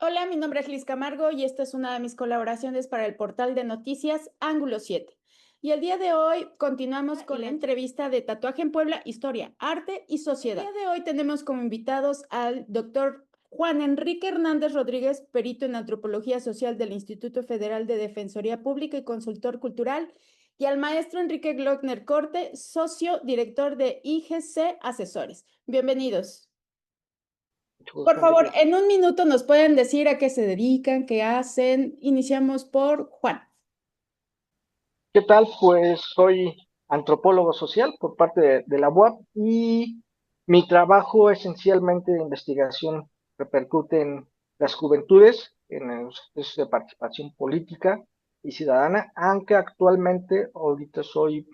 Hola, mi nombre es Liz Camargo y esta es una de mis colaboraciones para el portal de noticias Ángulo 7. Y el día de hoy continuamos con la entrevista de Tatuaje en Puebla, Historia, Arte y Sociedad. El día de hoy tenemos como invitados al doctor Juan Enrique Hernández Rodríguez, perito en Antropología Social del Instituto Federal de Defensoría Pública y consultor cultural, y al maestro Enrique Glockner Corte, socio director de IGC Asesores. Bienvenidos. Mucho Por gusto, favor, Enrique. en un minuto nos pueden decir a qué se dedican, qué hacen. Iniciamos por Juan. ¿Qué tal? Pues soy antropólogo social por parte de la UAP y mi trabajo esencialmente de investigación repercute en las juventudes, en los procesos de participación política y ciudadana, aunque actualmente ahorita soy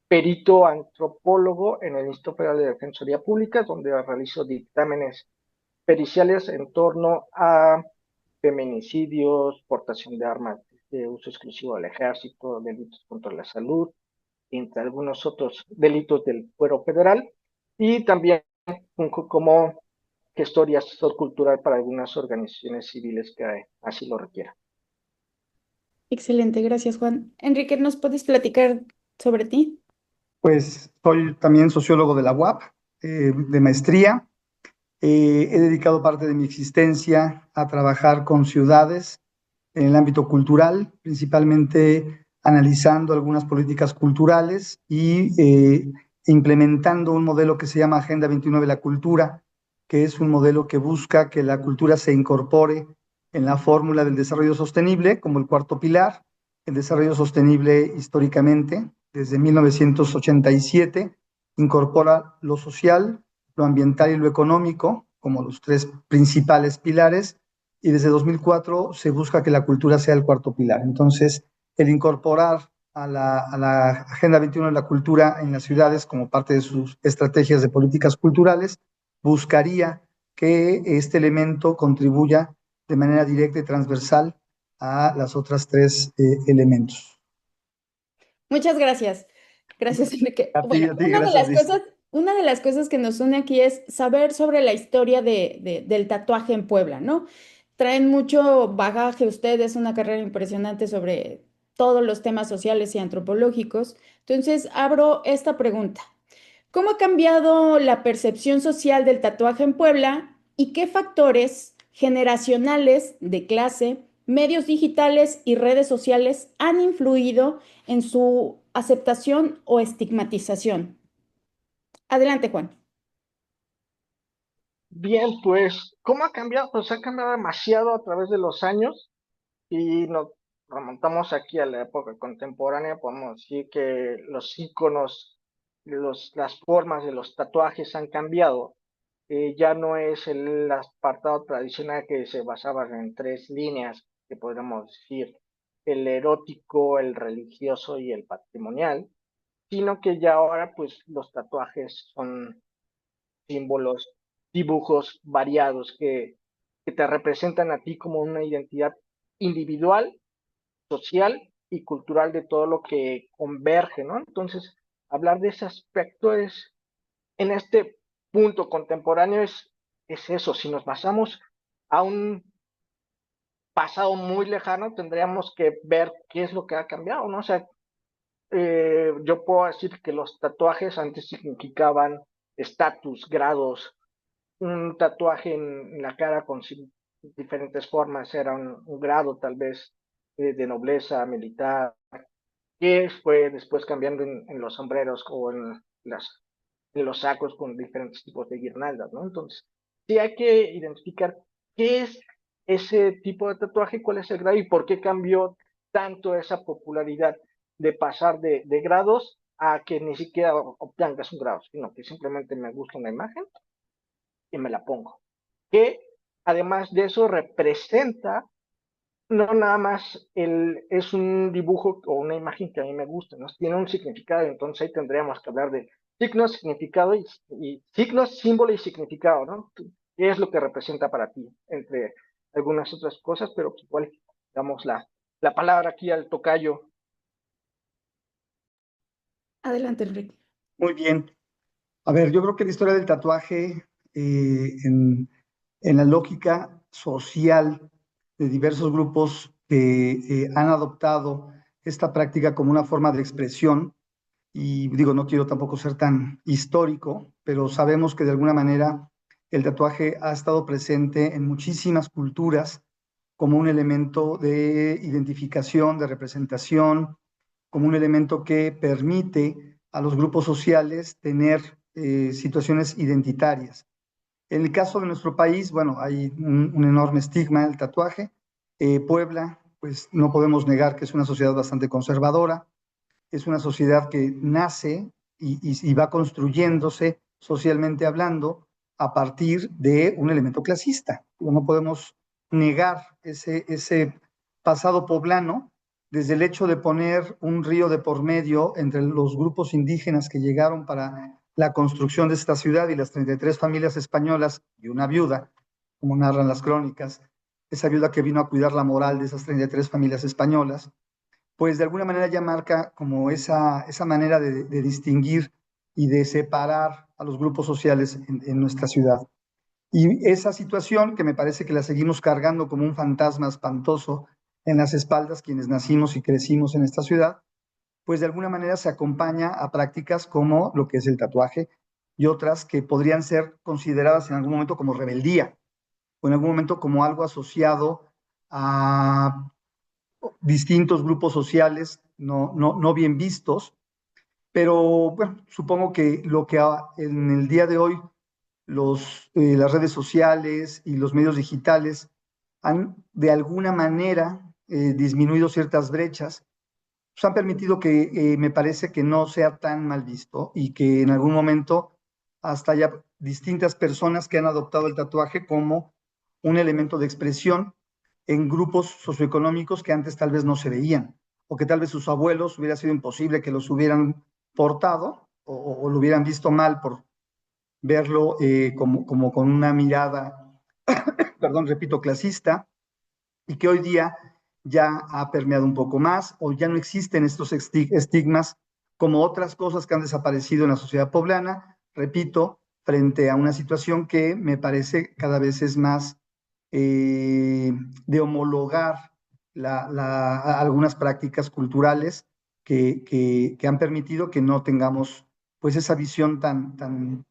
perito antropólogo en el Instituto Federal de Defensoría Pública, donde realizo dictámenes periciales en torno a feminicidios, portación de armas de uso exclusivo del ejército, delitos contra la salud, entre algunos otros delitos del fuero federal, y también como gestor y asesor cultural para algunas organizaciones civiles que así lo requieran. Excelente, gracias, Juan. Enrique, ¿nos puedes platicar sobre ti? Pues soy también sociólogo de la UAP, de maestría. He dedicado parte de mi existencia a trabajar con ciudades en el ámbito cultural, principalmente analizando algunas políticas culturales y implementando un modelo que se llama Agenda 21 de la Cultura, que es un modelo que busca que la cultura se incorpore en la fórmula del desarrollo sostenible como el cuarto pilar. El desarrollo sostenible históricamente, desde 1987, incorpora lo social, lo ambiental y lo económico como los tres principales pilares, y desde 2004 se busca que la cultura sea el cuarto pilar. Entonces, el incorporar a la Agenda 21 de la cultura en las ciudades como parte de sus estrategias de políticas culturales buscaría que este elemento contribuya de manera directa y transversal a las otras tres elementos. Muchas gracias. Gracias, Enrique. Bueno, A ti, gracias, Liz. una de las cosas que nos une aquí es saber sobre la historia del tatuaje en Puebla, ¿no? Traen mucho bagaje ustedes, una carrera impresionante sobre todos los temas sociales y antropológicos. Entonces, abro esta pregunta. ¿Cómo ha cambiado la percepción social del tatuaje en Puebla y qué factores generacionales de clase, medios digitales y redes sociales han influido en su aceptación o estigmatización? Adelante, Juan. Bien, pues, ¿cómo ha cambiado? Pues ha cambiado demasiado a través de los años y nos remontamos aquí a la época contemporánea, podemos decir que los íconos, las formas de los tatuajes han cambiado. Ya no es el apartado tradicional que se basaba en tres líneas, que podríamos decir el erótico, el religioso y el patrimonial, sino que ya ahora pues los tatuajes son símbolos, dibujos variados que te representan a ti como una identidad individual, social y cultural de todo lo que converge, ¿no? Entonces, hablar de ese aspecto es, en este punto contemporáneo, es eso. Si nos basamos a un pasado muy lejano, tendríamos que ver qué es lo que ha cambiado, ¿no? O sea, yo puedo decir que los tatuajes antes significaban estatus, grados. Un tatuaje en la cara con diferentes formas era un grado tal vez de nobleza militar, que fue después cambiando en los sombreros o en los sacos con diferentes tipos de guirnaldas, ¿no? Entonces, sí hay que identificar qué es ese tipo de tatuaje, cuál es el grado y por qué cambió tanto esa popularidad de pasar de grados a que ni siquiera obtengas un grado, sino que simplemente me gusta una imagen y me la pongo. Que además de eso representa no nada más es un dibujo o una imagen que a mí me gusta, ¿no? Tiene un significado, entonces ahí tendríamos que hablar de signos, significado y signos, símbolo y significado, ¿no? ¿Qué es lo que representa para ti? Entre algunas otras cosas, pero pues igual damos la palabra aquí al tocayo. Adelante, Enrique. Muy bien. A ver, yo creo que la historia del tatuaje en la lógica social de diversos grupos que han adoptado esta práctica como una forma de expresión. Y digo, no quiero tampoco ser tan histórico, pero sabemos que de alguna manera el tatuaje ha estado presente en muchísimas culturas como un elemento de identificación, de representación, como un elemento que permite a los grupos sociales tener situaciones identitarias. En el caso de nuestro país, bueno, hay un enorme estigma del tatuaje. Puebla, pues no podemos negar que es una sociedad bastante conservadora, es una sociedad que nace y va construyéndose socialmente hablando a partir de un elemento clasista. No podemos negar ese pasado poblano desde el hecho de poner un río de por medio entre los grupos indígenas que llegaron para la construcción de esta ciudad y las 33 familias españolas y una viuda, como narran las crónicas, esa viuda que vino a cuidar la moral de esas 33 familias españolas, pues de alguna manera ya marca como esa manera de distinguir y de separar a los grupos sociales en nuestra ciudad. Y esa situación que me parece que la seguimos cargando como un fantasma espantoso en las espaldas quienes nacimos y crecimos en esta ciudad, pues de alguna manera se acompaña a prácticas como lo que es el tatuaje y otras que podrían ser consideradas en algún momento como rebeldía o en algún momento como algo asociado a distintos grupos sociales no bien vistos, pero bueno, supongo que lo que en el día de hoy las redes sociales y los medios digitales han de alguna manera disminuido ciertas brechas, pues han permitido que me parece que no sea tan mal visto y que en algún momento hasta haya distintas personas que han adoptado el tatuaje como un elemento de expresión en grupos socioeconómicos que antes tal vez no se veían, o que tal vez sus abuelos hubiera sido imposible que los hubieran portado o lo hubieran visto mal por verlo como con una mirada, perdón, repito, clasista, y que hoy día ya ha permeado un poco más o ya no existen estos estigmas como otras cosas que han desaparecido en la sociedad poblana, repito, frente a una situación que me parece cada vez es más de homologar algunas prácticas culturales que han permitido que no tengamos pues esa visión tan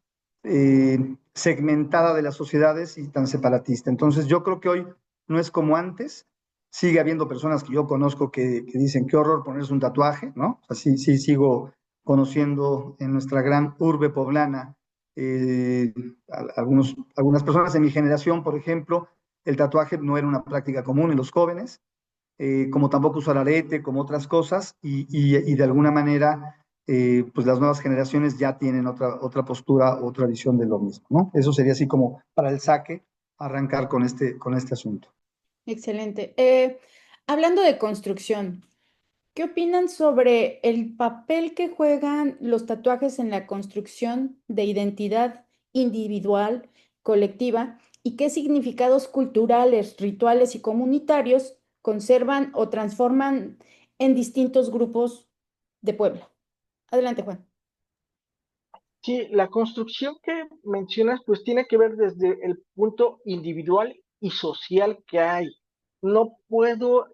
segmentada de las sociedades y tan separatista. Entonces yo creo que hoy no es como antes. Sigue habiendo personas que yo conozco que dicen qué horror ponerse un tatuaje, ¿no? O sea, sí, sí sigo conociendo en nuestra gran urbe poblana eh, algunas personas de mi generación, por ejemplo, el tatuaje no era una práctica común en los jóvenes, como tampoco usar arete, como otras cosas, y de alguna manera, pues las nuevas generaciones ya tienen otra postura, otra visión de lo mismo, ¿no? Eso sería así como para el saque, arrancar con este asunto. Excelente. Hablando de construcción, ¿qué opinan sobre el papel que juegan los tatuajes en la construcción de identidad individual, colectiva, y qué significados culturales, rituales y comunitarios conservan o transforman en distintos grupos de Puebla? Adelante, Juan. Sí, la construcción que mencionas pues tiene que ver desde el punto individual y social que hay. No puedo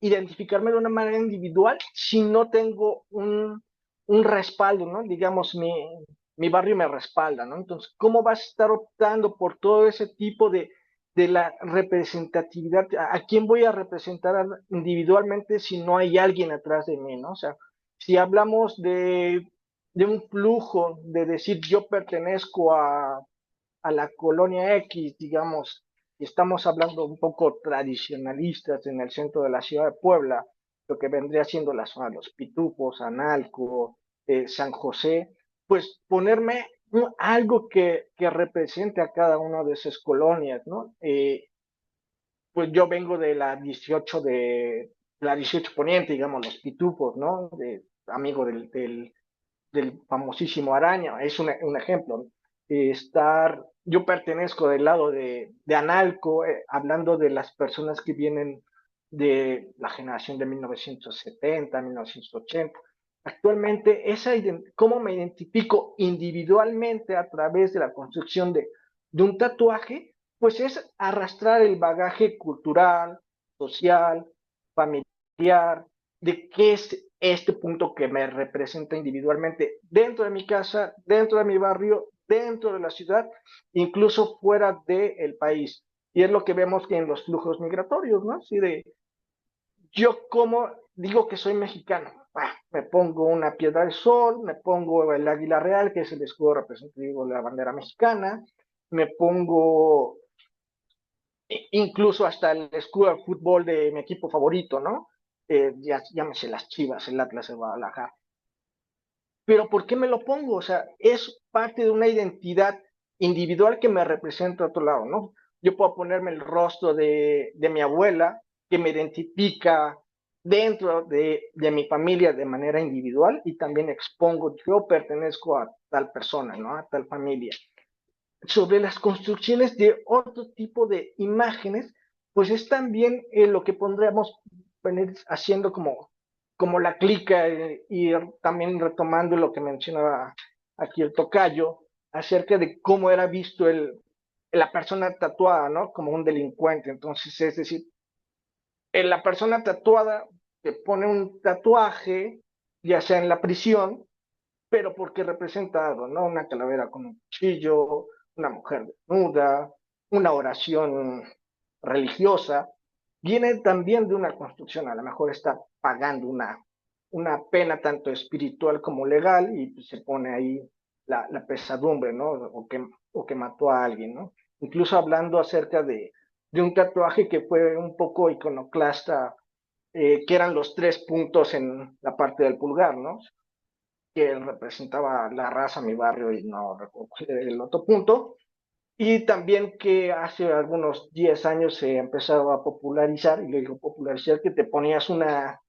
identificarme de una manera individual si no tengo un respaldo, ¿no? Digamos, mi barrio me respalda, ¿no? Entonces, ¿cómo vas a estar optando por todo ese tipo de la representatividad? ¿A quién voy a representar individualmente si no hay alguien atrás de mí, ¿no? O sea, si hablamos de un flujo, de decir yo pertenezco a la colonia X, digamos, y estamos hablando un poco tradicionalistas en el centro de la ciudad de Puebla, lo que vendría siendo la zona de los Pitufos, Analco, San José, pues ponerme algo que represente a cada una de esas colonias, ¿no? Pues yo vengo de la 18 Poniente, digamos, los Pitufos, ¿no? Amigo del famosísimo Araña, es un ejemplo. Yo pertenezco del lado de Analco, hablando de las personas que vienen de la generación de 1970, 1980. Actualmente, ¿cómo me identifico individualmente a través de la construcción de un tatuaje? pues es arrastrar el bagaje cultural, social, familiar, de qué es este punto que me representa individualmente dentro de mi casa, dentro de mi barrio, dentro de la ciudad, incluso fuera del país. Y es lo que vemos que en los flujos migratorios, ¿no? Así de, yo como digo que soy mexicano, me pongo una piedra del sol, me pongo el águila real, que es el escudo representativo de la bandera mexicana, me pongo incluso hasta el escudo de fútbol de mi equipo favorito, ¿no? Llámese las Chivas, el Atlas de Guadalajara. Pero ¿por qué me lo pongo? O sea, es parte de una identidad individual que me representa a otro lado, ¿no? Yo puedo ponerme el rostro de mi abuela, que me identifica dentro de mi familia de manera individual y también expongo, yo pertenezco a tal persona, ¿no? A tal familia. Sobre las construcciones de otro tipo de imágenes, pues es también lo que pondríamos venir haciendo como la clica y también retomando lo que mencionaba aquí el tocayo acerca de cómo era visto la persona tatuada, ¿no? Como un delincuente. Entonces, es decir, la persona tatuada te pone un tatuaje, ya sea en la prisión, pero porque representa algo, ¿no? Una calavera con un cuchillo, una mujer desnuda, una oración religiosa, viene también de una construcción, a lo mejor está pagando una pena tanto espiritual como legal y pues, se pone ahí la pesadumbre, ¿no? O que mató a alguien, ¿no? Incluso hablando acerca de un tatuaje que fue un poco iconoclasta, que eran los 3 puntos en la parte del pulgar, ¿no? Que representaba la raza, mi barrio y no recuerdo el otro punto. Y también que hace algunos 10 años se empezaba a popularizar, y le digo popularizar, que te ponías una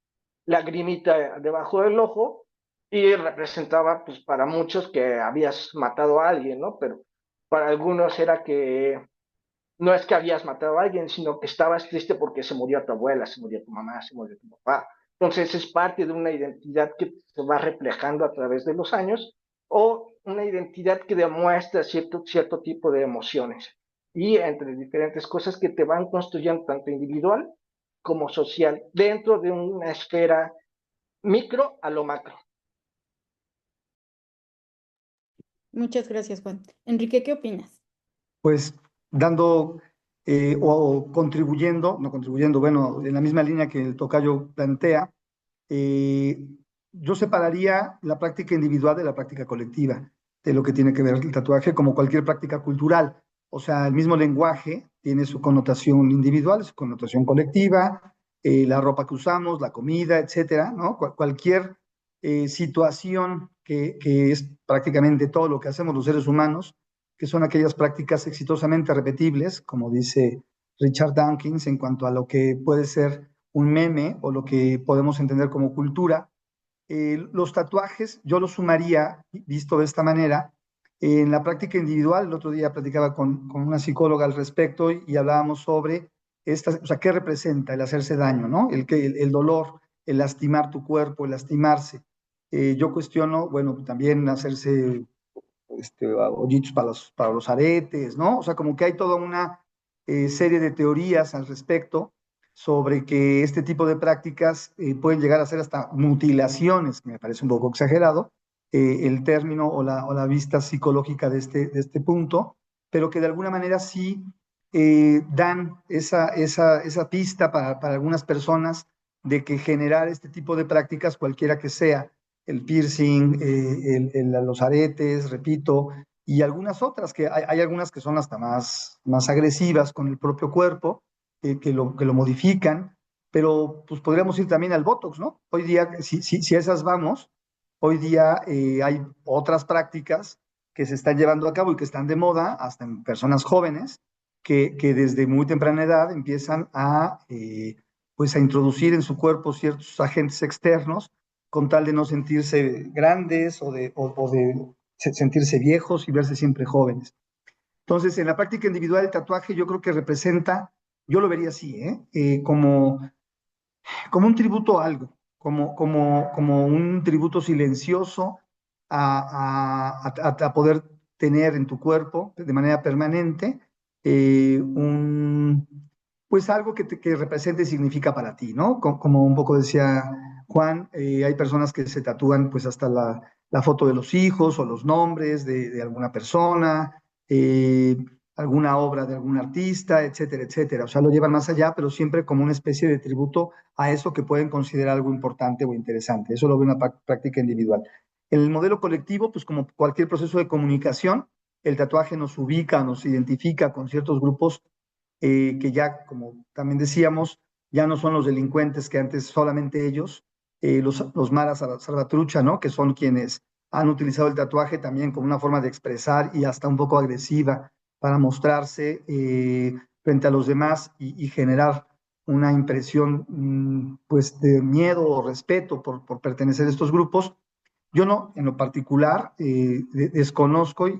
lagrimita debajo del ojo y representaba, pues para muchos que habías matado a alguien, ¿no? Pero para algunos era que no es que habías matado a alguien, sino que estabas triste porque se murió tu abuela, se murió tu mamá, se murió tu papá. Entonces es parte de una identidad que se va reflejando a través de los años o una identidad que demuestra cierto tipo de emociones y entre diferentes cosas que te van construyendo tanto individual como social dentro de una esfera micro a lo macro. Muchas gracias, Juan. Enrique, ¿qué opinas? Pues dando o contribuyendo, no contribuyendo, bueno, en la misma línea que el tocayo plantea, eh, yo separaría la práctica individual de la práctica colectiva, de lo que tiene que ver el tatuaje, como cualquier práctica cultural. O sea, el mismo lenguaje tiene su connotación individual, su connotación colectiva, la ropa que usamos, la comida, etcétera, ¿no? Cualquier situación que es prácticamente todo lo que hacemos los seres humanos, que son aquellas prácticas exitosamente repetibles, como dice Richard Dawkins, en cuanto a lo que puede ser un meme o lo que podemos entender como cultura. Los tatuajes yo los sumaría, visto de esta manera, en la práctica individual. El otro día platicaba con una psicóloga al respecto y hablábamos sobre o sea, qué representa el hacerse daño, ¿no? El dolor, el lastimar tu cuerpo, el lastimarse. Yo cuestiono, bueno, también hacerse hoyitos para los aretes, ¿no? O sea, como que hay toda una serie de teorías al respecto sobre que este tipo de prácticas pueden llegar a ser hasta mutilaciones, que me parece un poco exagerado el término o la vista psicológica de este punto, pero que de alguna manera sí dan esa pista para algunas personas de que generar este tipo de prácticas, cualquiera que sea, el piercing, los aretes, repito, y algunas otras, que hay algunas que son hasta más agresivas con el propio cuerpo, que lo modifican, pero pues podríamos ir también al Botox, ¿no? Hoy día, si a esas vamos, hoy día hay otras prácticas que se están llevando a cabo y que están de moda, hasta en personas jóvenes, que desde muy temprana edad empiezan pues a introducir en su cuerpo ciertos agentes externos con tal de no sentirse grandes o de sentirse viejos y verse siempre jóvenes. Entonces, en la práctica individual del tatuaje yo creo que representa, yo lo vería así, como un tributo a algo, como un tributo silencioso a poder tener en tu cuerpo de manera permanente un, pues algo que represente y significa para ti, ¿no? Como un poco decía Juan, hay personas que se tatúan pues hasta la foto de los hijos o los nombres de alguna persona, alguna obra de algún artista, etcétera, etcétera. O sea, lo llevan más allá, pero siempre como una especie de tributo a eso que pueden considerar algo importante o interesante. Eso lo ve una práctica individual. En el modelo colectivo, pues como cualquier proceso de comunicación, el tatuaje nos ubica, nos identifica con ciertos grupos que ya, como también decíamos, ya no son los delincuentes que antes solamente ellos, los maras salvatrucha, ¿no? Que son quienes han utilizado el tatuaje también como una forma de expresar y hasta un poco agresiva para mostrarse frente a los demás y generar una impresión pues de miedo o respeto por pertenecer a estos grupos. Yo no, en lo particular, desconozco y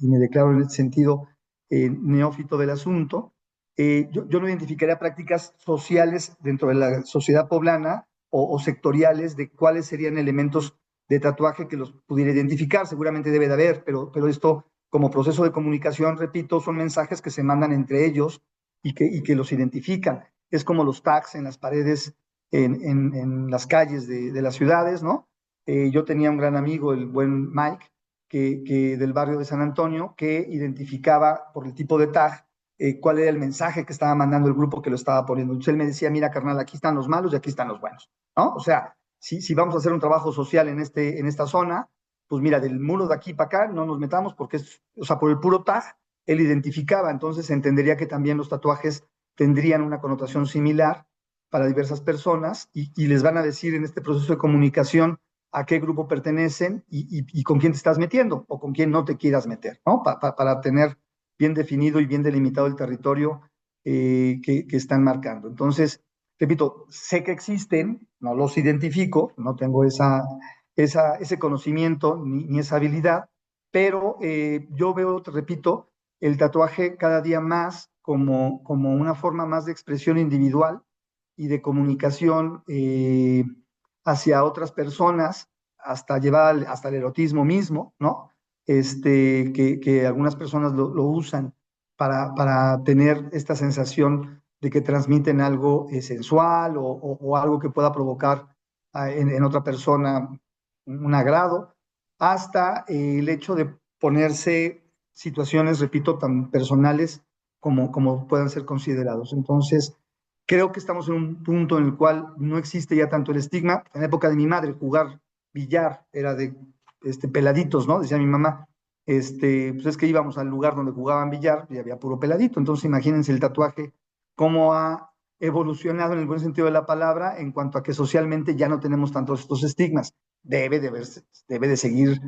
me declaro en ese sentido neófito del asunto. Yo no identificaría prácticas sociales dentro de la sociedad poblana o sectoriales de cuáles serían elementos de tatuaje que los pudiera identificar. Seguramente debe de haber, pero esto como proceso de comunicación, repito, son mensajes que se mandan entre ellos y que los identifican. Es como los tags en las paredes, en las calles de las ciudades, ¿no? Yo tenía un gran amigo, el buen Mike, del barrio de San Antonio, que identificaba por el tipo de tag cuál era el mensaje que estaba mandando el grupo que lo estaba poniendo. Entonces él me decía, mira, carnal, aquí están los malos y aquí están los buenos, ¿no? O sea, si vamos a hacer un trabajo social en esta zona, pues mira, del muro de aquí para acá no nos metamos porque es, o sea, por el puro tag, él identificaba, entonces entendería que también los tatuajes tendrían una connotación similar para diversas personas y les van a decir en este proceso de comunicación a qué grupo pertenecen y con quién te estás metiendo o con quién no te quieras meter, ¿no? Para tener bien definido y bien delimitado el territorio que están marcando. Entonces, repito, sé que existen, no los identifico, no tengo ese conocimiento ni esa habilidad, pero yo veo, te repito, el tatuaje cada día más como una forma más de expresión individual y de comunicación hacia otras personas, hasta llevar hasta el erotismo mismo, ¿no? Que algunas personas lo usan para tener esta sensación de que transmiten algo sensual o algo que pueda provocar en otra persona un agrado, hasta el hecho de ponerse situaciones, repito, tan personales como puedan ser considerados. Entonces, creo que estamos en un punto en el cual no existe ya tanto el estigma. En la época de mi madre, jugar billar era de peladitos, ¿no? Decía mi mamá. Pues es que íbamos al lugar donde jugaban billar y había puro peladito. Entonces, imagínense el tatuaje, cómo ha evolucionado en el buen sentido de la palabra en cuanto a que socialmente ya no tenemos tantos estos estigmas. Debe de seguir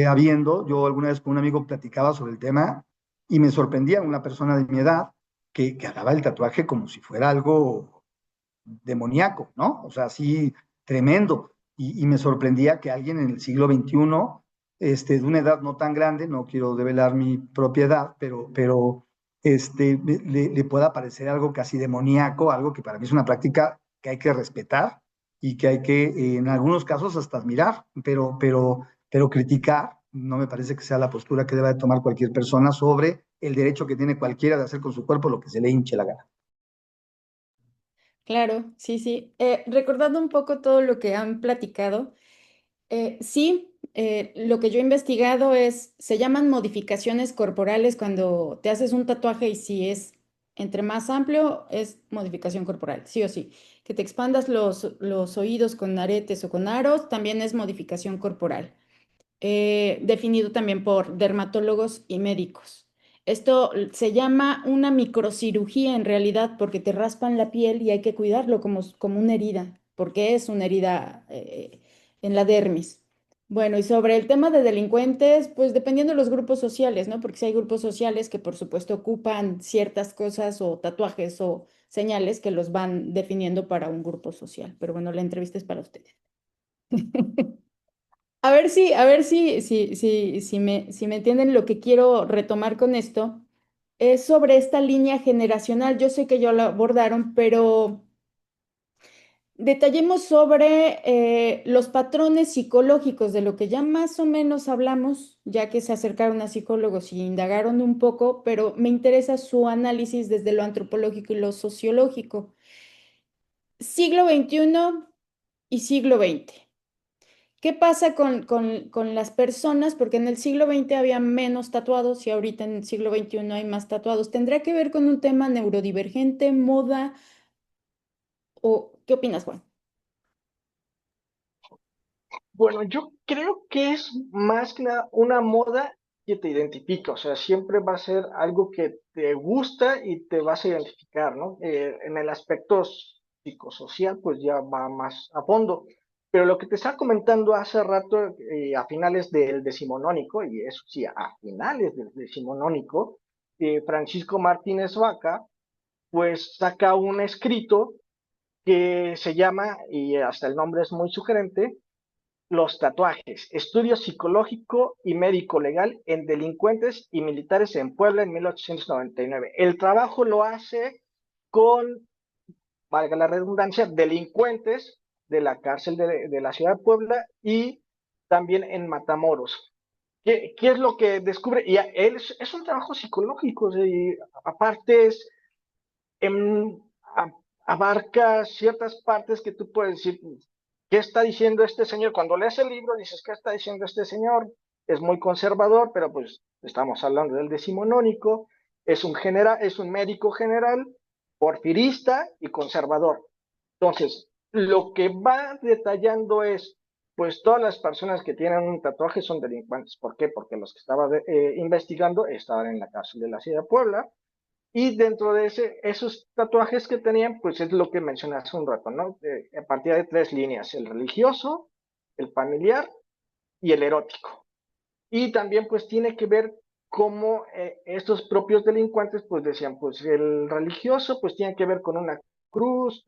habiendo. Yo alguna vez con un amigo platicaba sobre el tema y me sorprendía una persona de mi edad que hablaba el tatuaje como si fuera algo demoníaco, ¿no? O sea, así tremendo. Y me sorprendía que alguien en el siglo XXI, de una edad no tan grande, no quiero develar mi propiedad, pero le pueda parecer algo casi demoníaco, algo que para mí es una práctica que hay que respetar y que hay que, en algunos casos, hasta admirar, pero criticar no me parece que sea la postura que deba de tomar cualquier persona sobre el derecho que tiene cualquiera de hacer con su cuerpo lo que se le hinche la gana. Claro, sí, sí. Recordando un poco todo lo que han platicado, sí, lo que yo he investigado se llaman modificaciones corporales cuando te haces un tatuaje y si es entre más amplio, es modificación corporal, sí o sí. Que te expandas los oídos con aretes o con aros, también es modificación corporal, definido también por dermatólogos y médicos. Esto se llama una microcirugía en realidad porque te raspan la piel y hay que cuidarlo como una herida, porque es una herida en la dermis. Bueno, y sobre el tema de delincuentes, pues dependiendo de los grupos sociales, ¿no? Porque si hay grupos sociales que por supuesto ocupan ciertas cosas o tatuajes o señales que los van definiendo para un grupo social. Pero bueno, la entrevista es para ustedes. A ver si me entienden lo que quiero retomar con esto. Es sobre esta línea generacional. Yo sé que ya lo abordaron, pero Detallemos sobre los patrones psicológicos de lo que ya más o menos hablamos, ya que se acercaron a psicólogos y indagaron un poco, pero me interesa su análisis desde lo antropológico y lo sociológico. Siglo XXI y siglo XX. ¿Qué pasa con las personas? Porque en el siglo XX había menos tatuados y ahorita en el siglo XXI hay más tatuados. ¿Tendrá que ver con un tema neurodivergente, moda o qué opinas, Juan? Bueno, yo creo que es más que nada una moda que te identifica, o sea, siempre va a ser algo que te gusta y te vas a identificar, ¿no? En el aspecto psicosocial, pues ya va más a fondo. Pero lo que te estaba comentando hace rato, a finales del decimonónico, y eso sí, a finales del decimonónico, Francisco Martínez Vaca, pues saca un escrito que se llama, y hasta el nombre es muy sugerente, Los tatuajes, estudio psicológico y médico legal en delincuentes y militares en Puebla en 1899. El trabajo lo hace con, valga la redundancia, delincuentes de la cárcel de la ciudad de Puebla y también en Matamoros. ¿Qué es lo que descubre? Y él es un trabajo psicológico, y aparte em, a- abarca ciertas partes que tú puedes decir, ¿qué está diciendo este señor? Cuando lees el libro dices, ¿qué está diciendo este señor? Es muy conservador, pero pues estamos hablando del decimonónico, es un médico general, porfirista y conservador. Entonces, lo que va detallando es, pues todas las personas que tienen un tatuaje son delincuentes. ¿Por qué? Porque los que estaba investigando estaban en la cárcel de la ciudad de Puebla y dentro de esos tatuajes que tenían, pues es lo que mencioné hace un rato, ¿no? A partir de tres líneas, el religioso, el familiar y el erótico. Y también pues tiene que ver cómo estos propios delincuentes pues decían, pues el religioso pues tiene que ver con una cruz,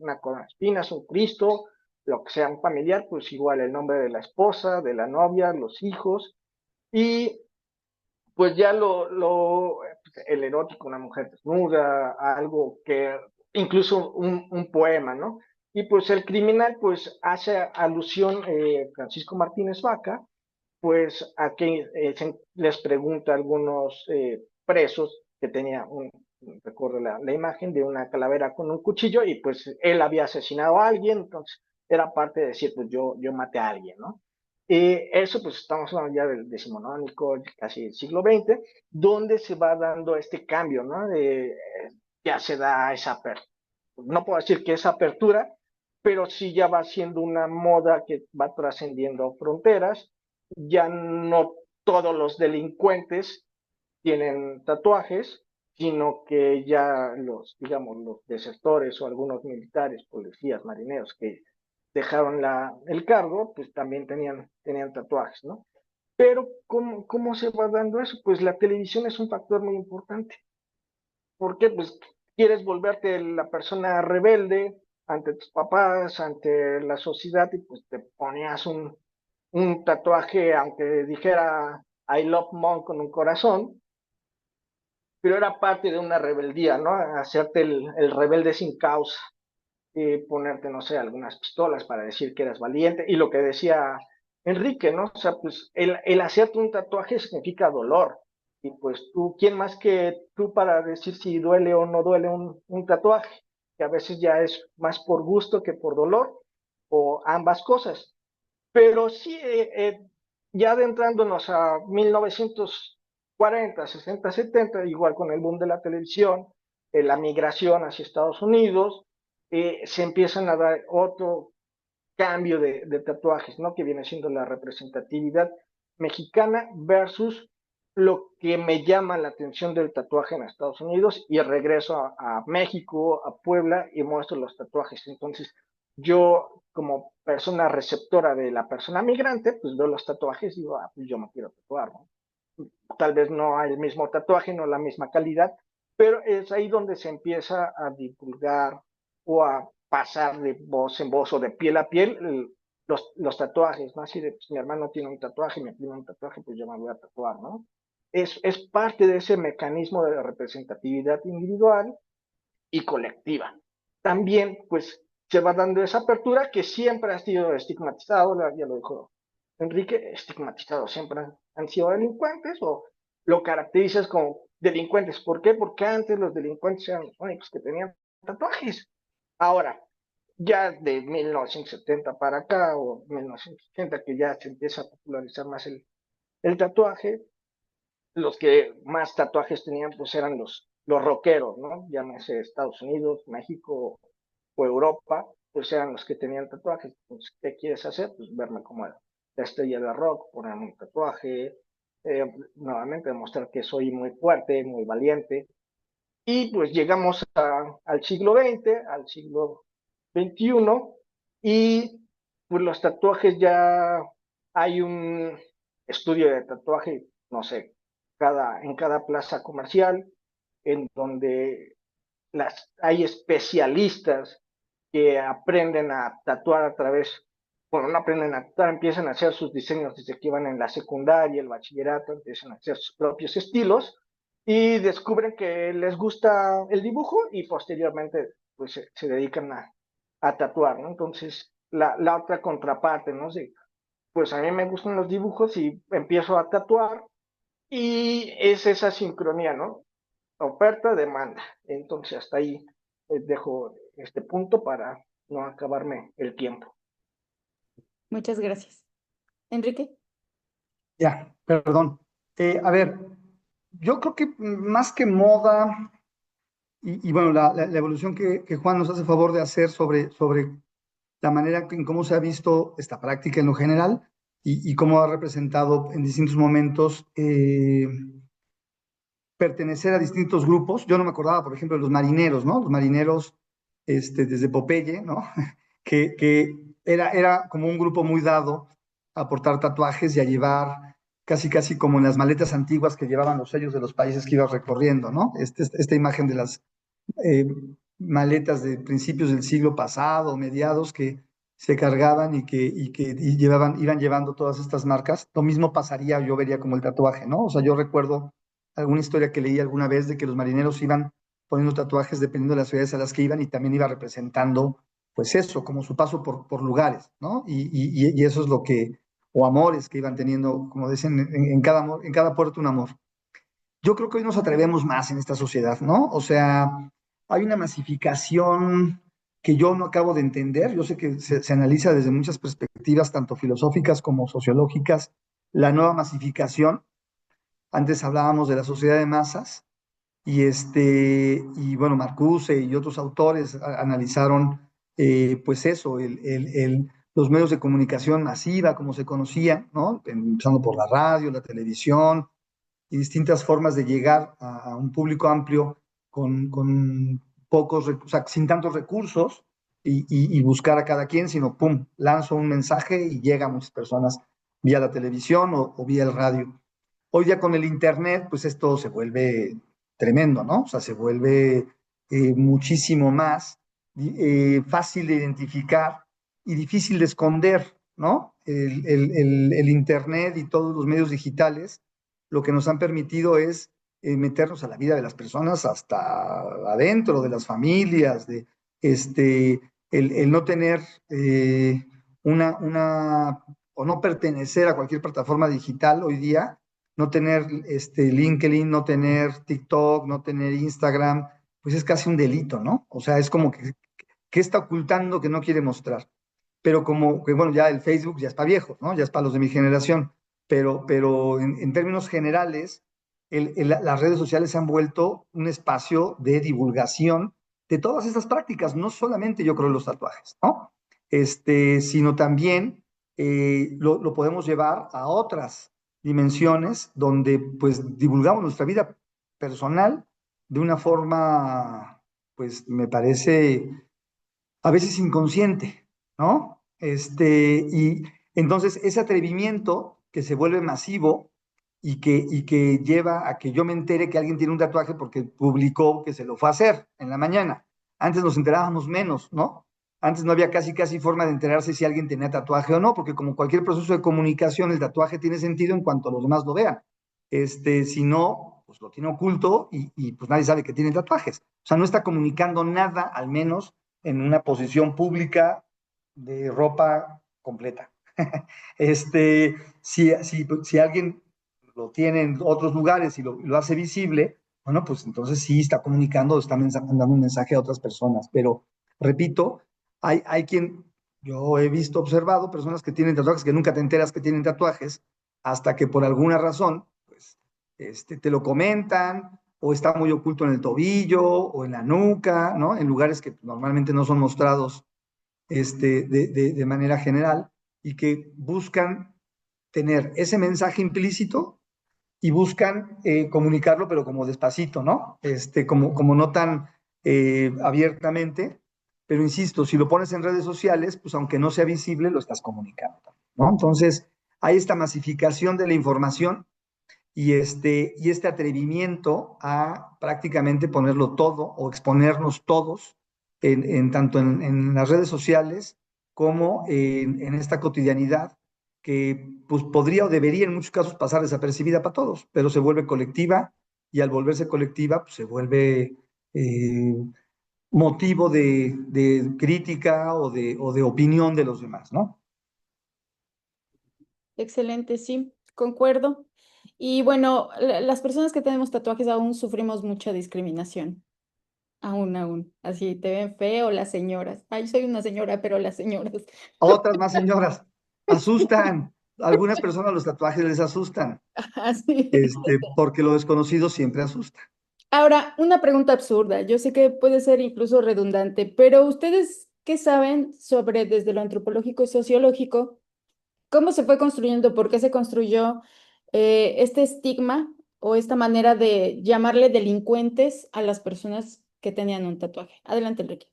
una corona de espinas, un Cristo, lo que sea un familiar, pues igual el nombre de la esposa, de la novia, los hijos. Y pues ya el erótico, una mujer desnuda, algo que, incluso un poema, ¿no? Y pues el criminal, pues hace alusión, Francisco Martínez Vaca, pues a que les pregunta a algunos presos que tenía recuerdo la imagen de una calavera con un cuchillo y pues él había asesinado a alguien, entonces era parte de decir, pues yo maté a alguien, ¿no? Eso pues estamos hablando ya del decimonónico, casi del siglo XX, donde se va dando este cambio, ¿no? Ya se da esa apertura, no puedo decir que es apertura, pero sí ya va siendo una moda que va trascendiendo fronteras, ya no todos los delincuentes tienen tatuajes, sino que ya digamos, los desertores o algunos militares, policías, marineros que dejaron el cargo, pues también tenían tatuajes, ¿no? Pero ¿cómo se va dando eso? Pues la televisión es un factor muy importante. ¿Por qué? Pues quieres volverte la persona rebelde ante tus papás, ante la sociedad, y pues te ponías un tatuaje, aunque dijera I love mom con un corazón, pero era parte de una rebeldía, ¿no? Hacerte el rebelde sin causa, ponerte, no sé, algunas pistolas para decir que eras valiente, y lo que decía Enrique, ¿no? O sea, pues el hacerte un tatuaje significa dolor, y pues tú, ¿quién más que tú para decir si duele o no duele un tatuaje? Que a veces ya es más por gusto que por dolor, o ambas cosas. Pero sí, ya adentrándonos a 1940, 60, 70, igual con el boom de la televisión, la migración hacia Estados Unidos, se empiezan a dar otro cambio de tatuajes, ¿no? Que viene siendo la representatividad mexicana versus lo que me llama la atención del tatuaje en Estados Unidos y regreso a México, a Puebla y muestro los tatuajes. Entonces, yo como persona receptora de la persona migrante, pues veo los tatuajes y digo, ah, pues yo me quiero tatuar, ¿no? Tal vez no hay el mismo tatuaje, no la misma calidad, pero es ahí donde se empieza a divulgar o a pasar de voz en voz o de piel a piel los tatuajes, ¿no? Así de, pues, mi hermano tiene un tatuaje, mi primo un tatuaje, pues yo me voy a tatuar, ¿no? Es parte de ese mecanismo de representatividad individual y colectiva. También, pues, se va dando esa apertura que siempre ha sido estigmatizado, ya lo dijo Enrique, estigmatizado, siempre han sido delincuentes o lo caracterizas como delincuentes. ¿Por qué? Porque antes los delincuentes eran los únicos que tenían tatuajes. Ahora, ya de 1970 para acá o 1980 que ya se empieza a popularizar más el tatuaje, los que más tatuajes tenían pues eran los rockeros, ¿no? Llámese Estados Unidos, México o Europa, pues eran los que tenían tatuajes. Entonces, ¿qué quieres hacer? Pues verme como la estrella de rock, ponerme un tatuaje, nuevamente demostrar que soy muy fuerte, muy valiente. Y pues llegamos al siglo XX, al siglo XXI, y pues los tatuajes ya hay un estudio de tatuaje, no sé, en cada plaza comercial, en donde hay especialistas que aprenden a tatuar a través, bueno, no aprenden a tatuar, empiezan a hacer sus diseños desde que iban en la secundaria, el bachillerato, empiezan a hacer sus propios estilos y descubren que les gusta el dibujo y posteriormente pues se dedican a tatuar, ¿no? Entonces, la otra contraparte, ¿no? Sí, pues a mí me gustan los dibujos y empiezo a tatuar y es esa sincronía, ¿no? Oferta, demanda. Entonces, hasta ahí dejo este punto para no acabarme el tiempo. Muchas gracias. Enrique. Ya, perdón. A ver, yo creo que más que moda, y bueno, la evolución que Juan nos hace favor de hacer sobre la manera en cómo se ha visto esta práctica en lo general y cómo ha representado en distintos momentos pertenecer a distintos grupos. Yo no me acordaba, por ejemplo, de los marineros, ¿no? Los marineros desde Popeye, ¿no? Que era como un grupo muy dado a portar tatuajes y a llevar casi como en las maletas antiguas que llevaban los sellos de los países que ibas recorriendo, ¿no? Esta imagen de las eh, maletas de principios del siglo pasado, mediados, que se cargaban y iban llevando todas estas marcas. Lo mismo pasaría, yo vería como el tatuaje, ¿no? O sea, yo recuerdo alguna historia que leí alguna vez de que los marineros iban poniendo tatuajes dependiendo de las ciudades a las que iban y también iba representando, pues eso, como su paso por lugares, ¿no? Y eso es lo que, o amores que iban teniendo, como dicen, en cada puerto un amor. Yo creo que hoy nos atrevemos más en esta sociedad, ¿no? O sea, hay una masificación que yo no acabo de entender. Yo sé que se analiza desde muchas perspectivas, tanto filosóficas como sociológicas, la nueva masificación. Antes hablábamos de la sociedad de masas y bueno, Marcuse y otros autores analizaron, pues eso, los medios de comunicación masiva, como se conocían, ¿no? Empezando por la radio, la televisión, y distintas formas de llegar a un público amplio con pocos, o sea, sin tantos recursos y buscar a cada quien, sino pum, lanzo un mensaje y llega a muchas personas vía la televisión o vía el radio. Hoy ya con el internet, pues esto se vuelve tremendo, ¿no? O sea, se vuelve muchísimo más fácil de identificar y difícil de esconder, ¿no? El internet y todos los medios digitales lo que nos han permitido es meternos a la vida de las personas hasta adentro de las familias, de el no tener o no pertenecer a cualquier plataforma digital hoy día, no tener LinkedIn, no tener TikTok, no tener Instagram, pues es casi un delito, ¿no? O sea, es como que está ocultando que no quiere mostrar. Pero como que, bueno, ya el Facebook ya es para viejos, ¿no? Ya es para los de mi generación. Pero en términos generales, las redes sociales se han vuelto un espacio de divulgación de todas estas prácticas, no solamente yo creo los tatuajes, ¿no? Sino también lo podemos llevar a otras dimensiones donde pues divulgamos nuestra vida personal de una forma, pues me parece a veces inconsciente, ¿no? Y entonces ese atrevimiento que se vuelve masivo y que lleva a que yo me entere que alguien tiene un tatuaje porque publicó que se lo fue a hacer en la mañana. Antes nos enterábamos menos, ¿no? Antes no había casi forma de enterarse si alguien tenía tatuaje o no, porque como cualquier proceso de comunicación, el tatuaje tiene sentido en cuanto los demás lo vean. Si no, pues lo tiene oculto y pues nadie sabe que tiene tatuajes. O sea, no está comunicando nada, al menos en una posición pública de ropa completa. Si alguien lo tiene en otros lugares y lo hace visible, bueno, pues entonces sí está comunicando, está mandando un mensaje a otras personas. Pero, repito, hay quien, yo he visto, observado personas que tienen tatuajes que nunca te enteras que tienen tatuajes hasta que por alguna razón, pues, te lo comentan o está muy oculto en el tobillo o en la nuca, ¿no? En lugares que normalmente no son mostrados de manera general y que buscan tener ese mensaje implícito y buscan comunicarlo, pero como despacito, ¿no? Como no tan abiertamente, pero insisto, si lo pones en redes sociales, pues aunque no sea visible, lo estás comunicando, ¿no? Entonces, hay esta masificación de la información y este atrevimiento a prácticamente ponerlo todo o exponernos todos, tanto en las redes sociales como en esta cotidianidad que pues, podría o debería en muchos casos pasar desapercibida para todos, pero se vuelve colectiva y al volverse colectiva pues, se vuelve motivo de crítica o de opinión de los demás, ¿no? Excelente, sí, concuerdo. Y bueno, las personas que tenemos tatuajes aún sufrimos mucha discriminación. Aún. Así te ven feo las señoras. Ay, soy una señora, pero las señoras. Otras más señoras asustan. A algunas personas los tatuajes les asustan, Así. porque lo desconocido siempre asusta. Ahora, una pregunta absurda. Yo sé que puede ser incluso redundante, pero ¿ustedes qué saben sobre, desde lo antropológico y sociológico, cómo se fue construyendo, por qué se construyó este estigma o esta manera de llamarle delincuentes a las personas que tenían un tatuaje? Adelante, Enrique.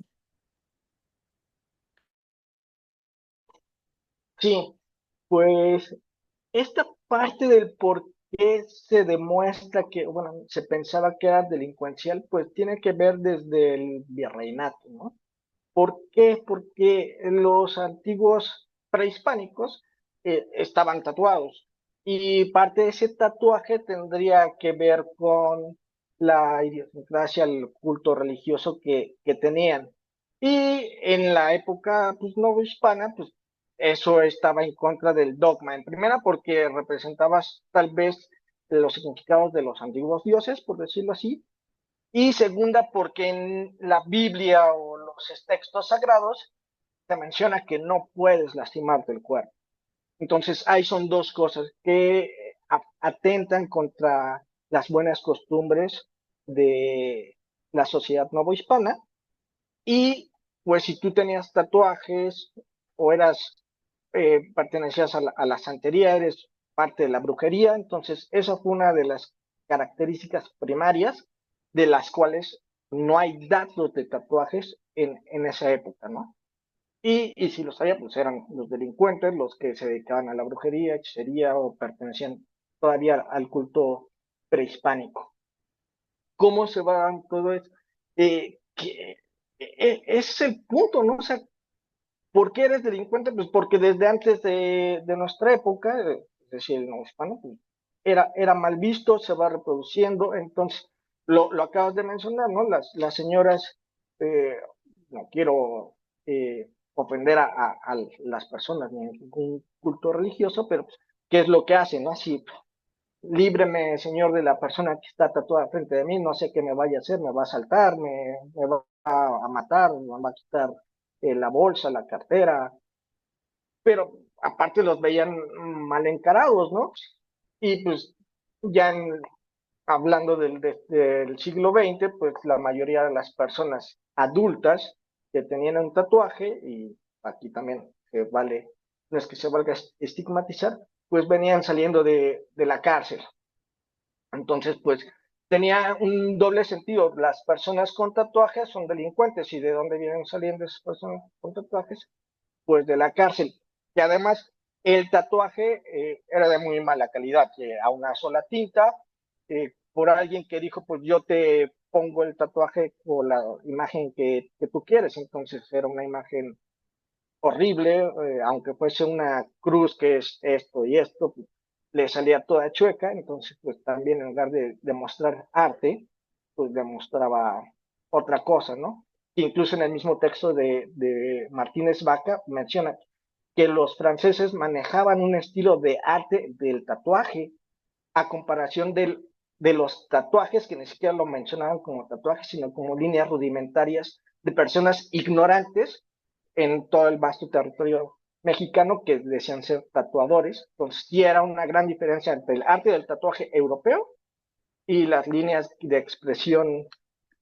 Sí, pues esta parte del por qué se demuestra que, bueno, se pensaba que era delincuencial, pues tiene que ver desde el virreinato, ¿no? ¿Por qué? Porque los antiguos prehispánicos estaban tatuados y parte de ese tatuaje tendría que ver con la idiosincrasia, el culto religioso que tenían. Y en la época pues, novohispana, pues eso estaba en contra del dogma. En primera, porque representabas tal vez los significados de los antiguos dioses, por decirlo así, y segunda, porque en la Biblia o los textos sagrados se menciona que no puedes lastimarte el cuerpo. Entonces, ahí son dos cosas que atentan contra las buenas costumbres de la sociedad novohispana. Y pues si tú tenías tatuajes o pertenecías a la santería, eres parte de la brujería, entonces esa fue una de las características primarias de las cuales no hay datos de tatuajes en esa época, ¿no? Y si los había, pues eran los delincuentes, los que se dedicaban a la brujería, hechicería o pertenecían todavía al culto prehispánico. ¿Cómo se va dando todo eso? Ese es el punto, ¿no? O sea, ¿por qué eres delincuente? Pues porque desde antes de nuestra época, es decir, el no hispano, pues, era mal visto, se va reproduciendo, entonces lo acabas de mencionar, ¿no? Las señoras, eh, no quiero ofender a las personas ni en ningún culto religioso, pero pues, ¿qué es lo que hacen, no? Así, líbreme, Señor, de la persona que está tatuada frente de mí, no sé qué me vaya a hacer, me va a asaltar, me va a matar, me va a quitar la bolsa, la cartera, pero aparte los veían mal encarados, ¿no? Y pues ya hablando del siglo XX, pues la mayoría de las personas adultas que tenían un tatuaje, y aquí también vale, no es que se valga estigmatizar, pues venían saliendo de la cárcel. Entonces, pues tenía un doble sentido. Las personas con tatuajes son delincuentes. ¿Y de dónde vienen saliendo esas personas con tatuajes? Pues de la cárcel. Y además, el tatuaje era de muy mala calidad, a una sola tinta, por alguien que dijo, pues yo te pongo el tatuaje o la imagen que tú quieres. Entonces era una imagen horrible, aunque fuese una cruz que es esto y esto, pues, le salía toda chueca, entonces pues también en lugar de mostrar arte, pues demostraba otra cosa, ¿no? incluso en el mismo texto de Martínez Vaca menciona que los franceses manejaban un estilo de arte del tatuaje a comparación de los tatuajes, que ni siquiera lo mencionaban como tatuajes, sino como líneas rudimentarias de personas ignorantes en todo el vasto territorio mexicano que decían ser tatuadores. Entonces, sí era una gran diferencia entre el arte del tatuaje europeo y las líneas de expresión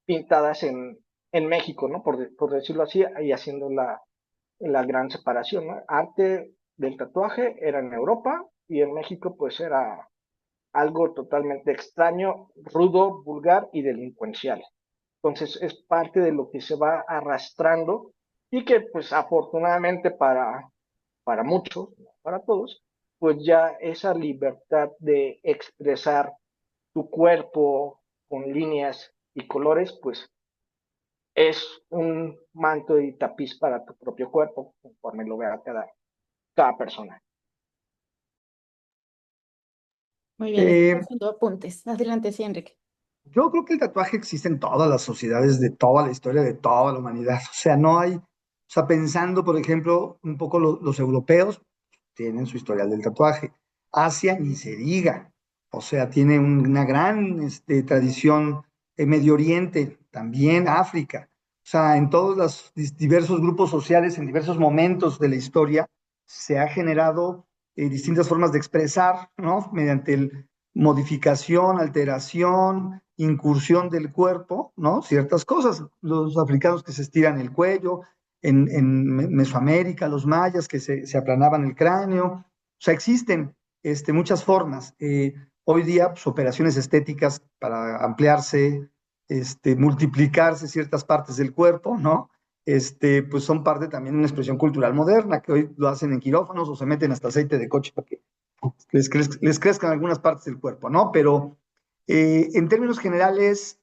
pintadas en México, ¿no? Por decirlo así, y haciendo la gran separación, ¿no? Arte del tatuaje era en Europa y en México pues era algo totalmente extraño, rudo, vulgar y delincuencial. Entonces es parte de lo que se va arrastrando y que pues afortunadamente para muchos, no para todos, pues ya esa libertad de expresar tu cuerpo con líneas y colores, pues es un manto y tapiz para tu propio cuerpo, conforme lo vea cada persona. Muy bien, estoy Eh, haciendo apuntes. Adelante, sí, Enrique. yo creo que el tatuaje existe en todas las sociedades de toda la historia de toda la humanidad. O sea, no hay, o sea, pensando, por ejemplo, un poco los europeos tienen su historial del tatuaje. Asia ni se diga. O sea, tiene una gran tradición en Medio Oriente, también África. O sea, en todos los diversos grupos sociales, en diversos momentos de la historia, se ha generado distintas formas de expresar, ¿no? Mediante el modificación, alteración, incursión del cuerpo, ¿no? Ciertas cosas. Los africanos que se estiran el cuello, en Mesoamérica, los mayas que se aplanaban el cráneo. O sea, existen muchas formas. Hoy día, pues, operaciones estéticas para ampliarse, multiplicarse ciertas partes del cuerpo, ¿no? Pues son parte también de una expresión cultural moderna, que hoy lo hacen en quirófanos o se meten hasta aceite de coche para que les crezcan algunas partes del cuerpo, ¿no? Pero en términos generales,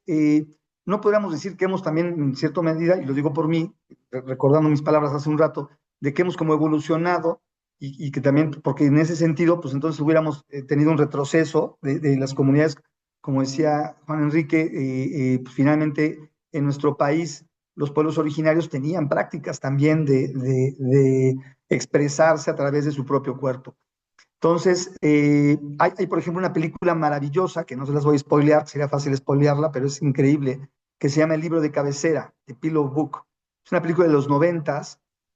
no podríamos decir que hemos también, en cierta medida, y lo digo por mí, recordando mis palabras hace un rato, de que hemos como evolucionado y que también, porque en ese sentido, pues entonces hubiéramos tenido un retroceso de las comunidades, como decía Juan Enrique, pues finalmente en nuestro país los pueblos originarios tenían prácticas también de expresarse a través de su propio cuerpo. Entonces, hay, por ejemplo, una película maravillosa, que no se las voy a spoilear, sería fácil spoilearla, pero es increíble, que se llama El libro de cabecera, The Pillow Book. Es una película de los 90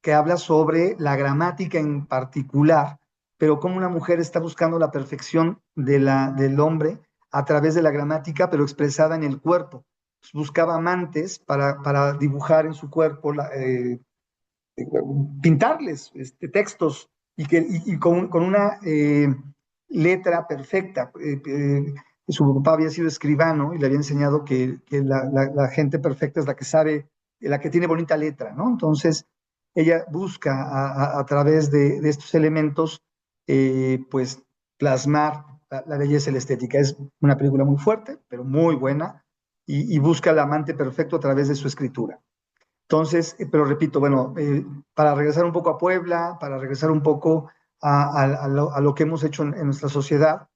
que habla sobre la gramática en particular, pero cómo una mujer está buscando la perfección del hombre a través de la gramática, pero expresada en el cuerpo. Pues buscaba amantes para dibujar en su cuerpo pintarles textos y con una letra perfecta. Su papá había sido escribano y le había enseñado que la gente perfecta es la que sabe, la que tiene bonita letra, ¿no? Entonces, ella busca a través de estos elementos, pues, plasmar la belleza y la estética. Es una película muy fuerte, pero muy buena, y busca al amante perfecto a través de su escritura. Entonces, pero repito, bueno, para regresar un poco a Puebla, para regresar un poco a lo que hemos hecho en nuestra sociedad,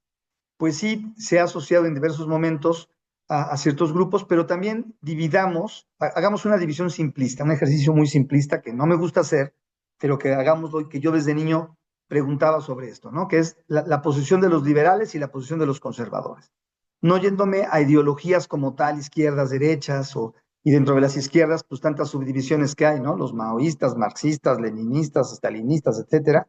pues sí, se ha asociado en diversos momentos a ciertos grupos, pero también dividamos, hagamos una división simplista, un ejercicio muy simplista que no me gusta hacer, pero que hagámoslo y que yo desde niño preguntaba sobre esto, ¿no? Que es la posición de los liberales y la posición de los conservadores. No yéndome a ideologías como tal, izquierdas, derechas, y dentro de las izquierdas, pues tantas subdivisiones que hay, ¿no? Los maoístas, marxistas, leninistas, stalinistas, etcétera,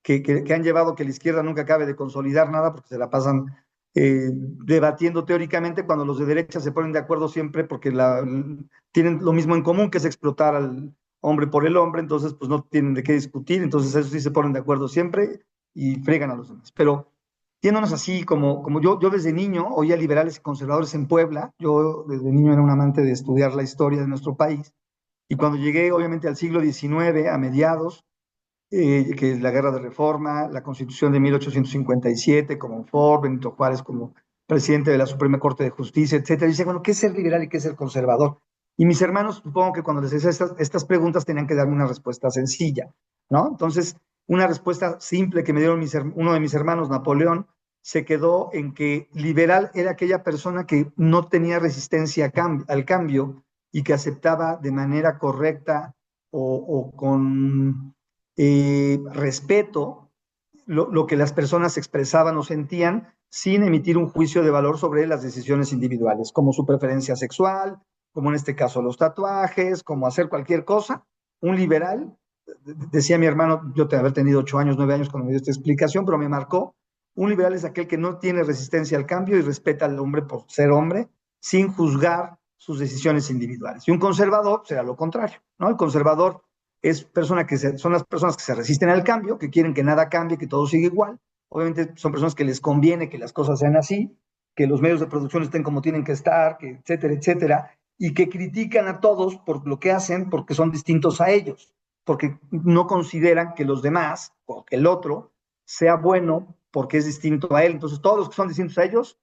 que han llevado que la izquierda nunca acabe de consolidar nada porque se la pasan debatiendo teóricamente cuando los de derecha se ponen de acuerdo siempre porque tienen lo mismo en común, que es explotar al hombre por el hombre, entonces pues no tienen de qué discutir, entonces eso sí se ponen de acuerdo siempre y fregan a los demás. Pero yéndonos así, como yo desde niño oía liberales y conservadores en Puebla, yo desde niño era un amante de estudiar la historia de nuestro país, y cuando llegué obviamente al siglo XIX, a mediados, que es la Guerra de Reforma, la Constitución de 1857, como Ford, Benito Juárez como presidente de la Suprema Corte de Justicia, etcétera. Y dice, bueno, ¿qué es ser liberal y qué es ser conservador? Y mis hermanos, supongo que cuando les hacía estas preguntas tenían que darme una respuesta sencilla, ¿no? Entonces, una respuesta simple que me dieron uno de mis hermanos, Napoleón, se quedó en que liberal era aquella persona que no tenía resistencia al cambio y que aceptaba de manera correcta o con respeto lo que las personas expresaban o sentían sin emitir un juicio de valor sobre las decisiones individuales, como su preferencia sexual, como en este caso los tatuajes, como hacer cualquier cosa. Un liberal, decía mi hermano, yo te haber tenido 8 años, 9 años cuando me dio esta explicación, pero me marcó, un liberal es aquel que no tiene resistencia al cambio y respeta al hombre por ser hombre, sin juzgar sus decisiones individuales. Y un conservador será lo contrario, ¿no? El conservador son las personas que se resisten al cambio, que quieren que nada cambie, que todo siga igual. Obviamente son personas que les conviene que las cosas sean así, que los medios de producción estén como tienen que estar, que etcétera, etcétera, y que critican a todos por lo que hacen porque son distintos a ellos, porque no consideran que los demás o que el otro sea bueno porque es distinto a él. Entonces todos los que son distintos a ellos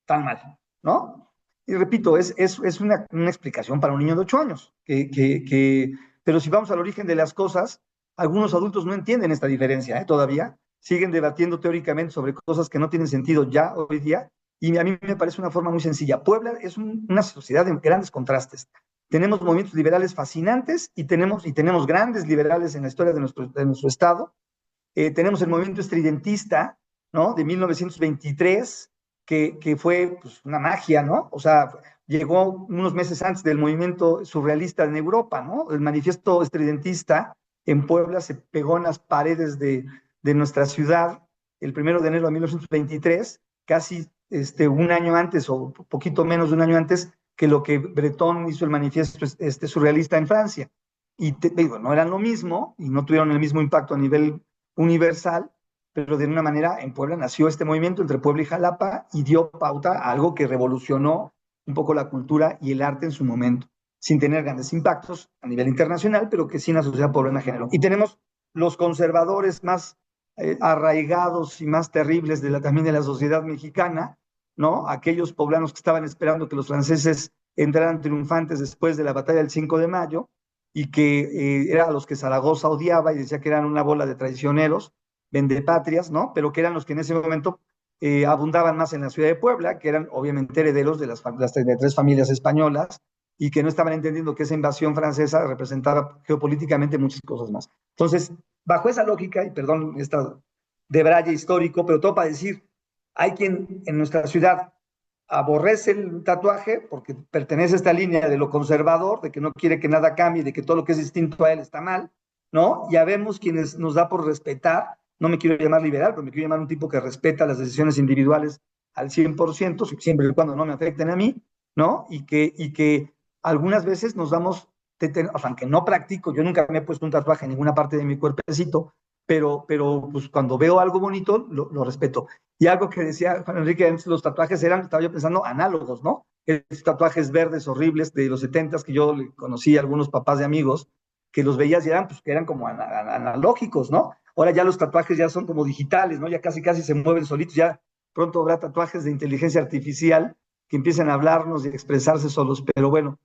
están mal, ¿no? Y repito, es una explicación para un niño de 8 años, pero si vamos al origen de las cosas, algunos adultos no entienden esta diferencia, todavía, siguen debatiendo teóricamente sobre cosas que no tienen sentido ya hoy día, y a mí me parece una forma muy sencilla. Puebla es una sociedad de grandes contrastes. Tenemos movimientos liberales fascinantes y tenemos grandes liberales en la historia de nuestro estado. Tenemos el movimiento estridentista, ¿no? De 1923, que fue pues, una magia, ¿no? O sea, llegó unos meses antes del movimiento surrealista en Europa, ¿no? El manifiesto estridentista en Puebla se pegó en las paredes de nuestra ciudad el 1 de enero de 1923, casi un año antes o poquito menos de un año antes que lo que Breton hizo el manifiesto surrealista en Francia. Y digo, no eran lo mismo y no tuvieron el mismo impacto a nivel universal, pero de una manera en Puebla nació este movimiento entre Puebla y Jalapa y dio pauta a algo que revolucionó un poco la cultura y el arte en su momento, sin tener grandes impactos a nivel internacional, pero que sí en la sociedad poblana generó. Y tenemos los conservadores más arraigados y más terribles también de la sociedad mexicana, ¿no? Aquellos poblanos que estaban esperando que los franceses entraran triunfantes después de la batalla del 5 de mayo, y que eran los que Zaragoza odiaba y decía que eran una bola de traicioneros, vendepatrias, ¿no? Pero que eran los que en ese momento abundaban más en la ciudad de Puebla, que eran obviamente herederos de las 33 familias españolas y que no estaban entendiendo que esa invasión francesa representaba geopolíticamente muchas cosas más. Entonces, bajo esa lógica, y perdón, esta debraye histórico, pero todo para decir, hay quien en nuestra ciudad aborrece el tatuaje porque pertenece a esta línea de lo conservador, de que no quiere que nada cambie, de que todo lo que es distinto a él está mal, ¿no? Ya vemos quienes nos da por respetar, no me quiero llamar liberal, pero me quiero llamar un tipo que respeta las decisiones individuales al 100%, siempre y cuando no me afecten a mí, ¿no? Y que algunas veces nos damos, o sea, aunque no practico, yo nunca me he puesto un tatuaje en ninguna parte de mi cuerpecito, pero pues cuando veo algo bonito, lo respeto. Y algo que decía Juan Enrique, antes los tatuajes eran, estaba yo pensando, análogos, ¿no? Esos tatuajes verdes horribles de los 70s que yo conocí a algunos papás de amigos, que los veías y eran, pues, que eran como analógicos, ¿no? Ahora ya los tatuajes ya son como digitales, ¿no? Ya casi casi se mueven solitos, ya pronto habrá tatuajes de inteligencia artificial que empiecen a hablarnos y a expresarse solos, pero bueno,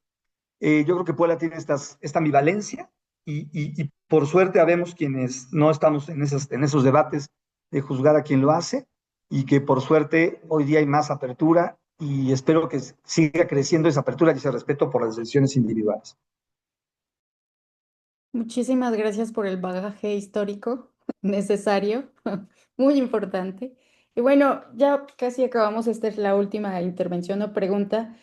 yo creo que Puebla tiene esta ambivalencia y por suerte habemos quienes no estamos en esos debates de juzgar a quien lo hace y que por suerte hoy día hay más apertura y espero que siga creciendo esa apertura y ese respeto por las decisiones individuales. Muchísimas gracias por el bagaje histórico necesario, muy importante. Y bueno, ya casi acabamos, esta es la última intervención o pregunta,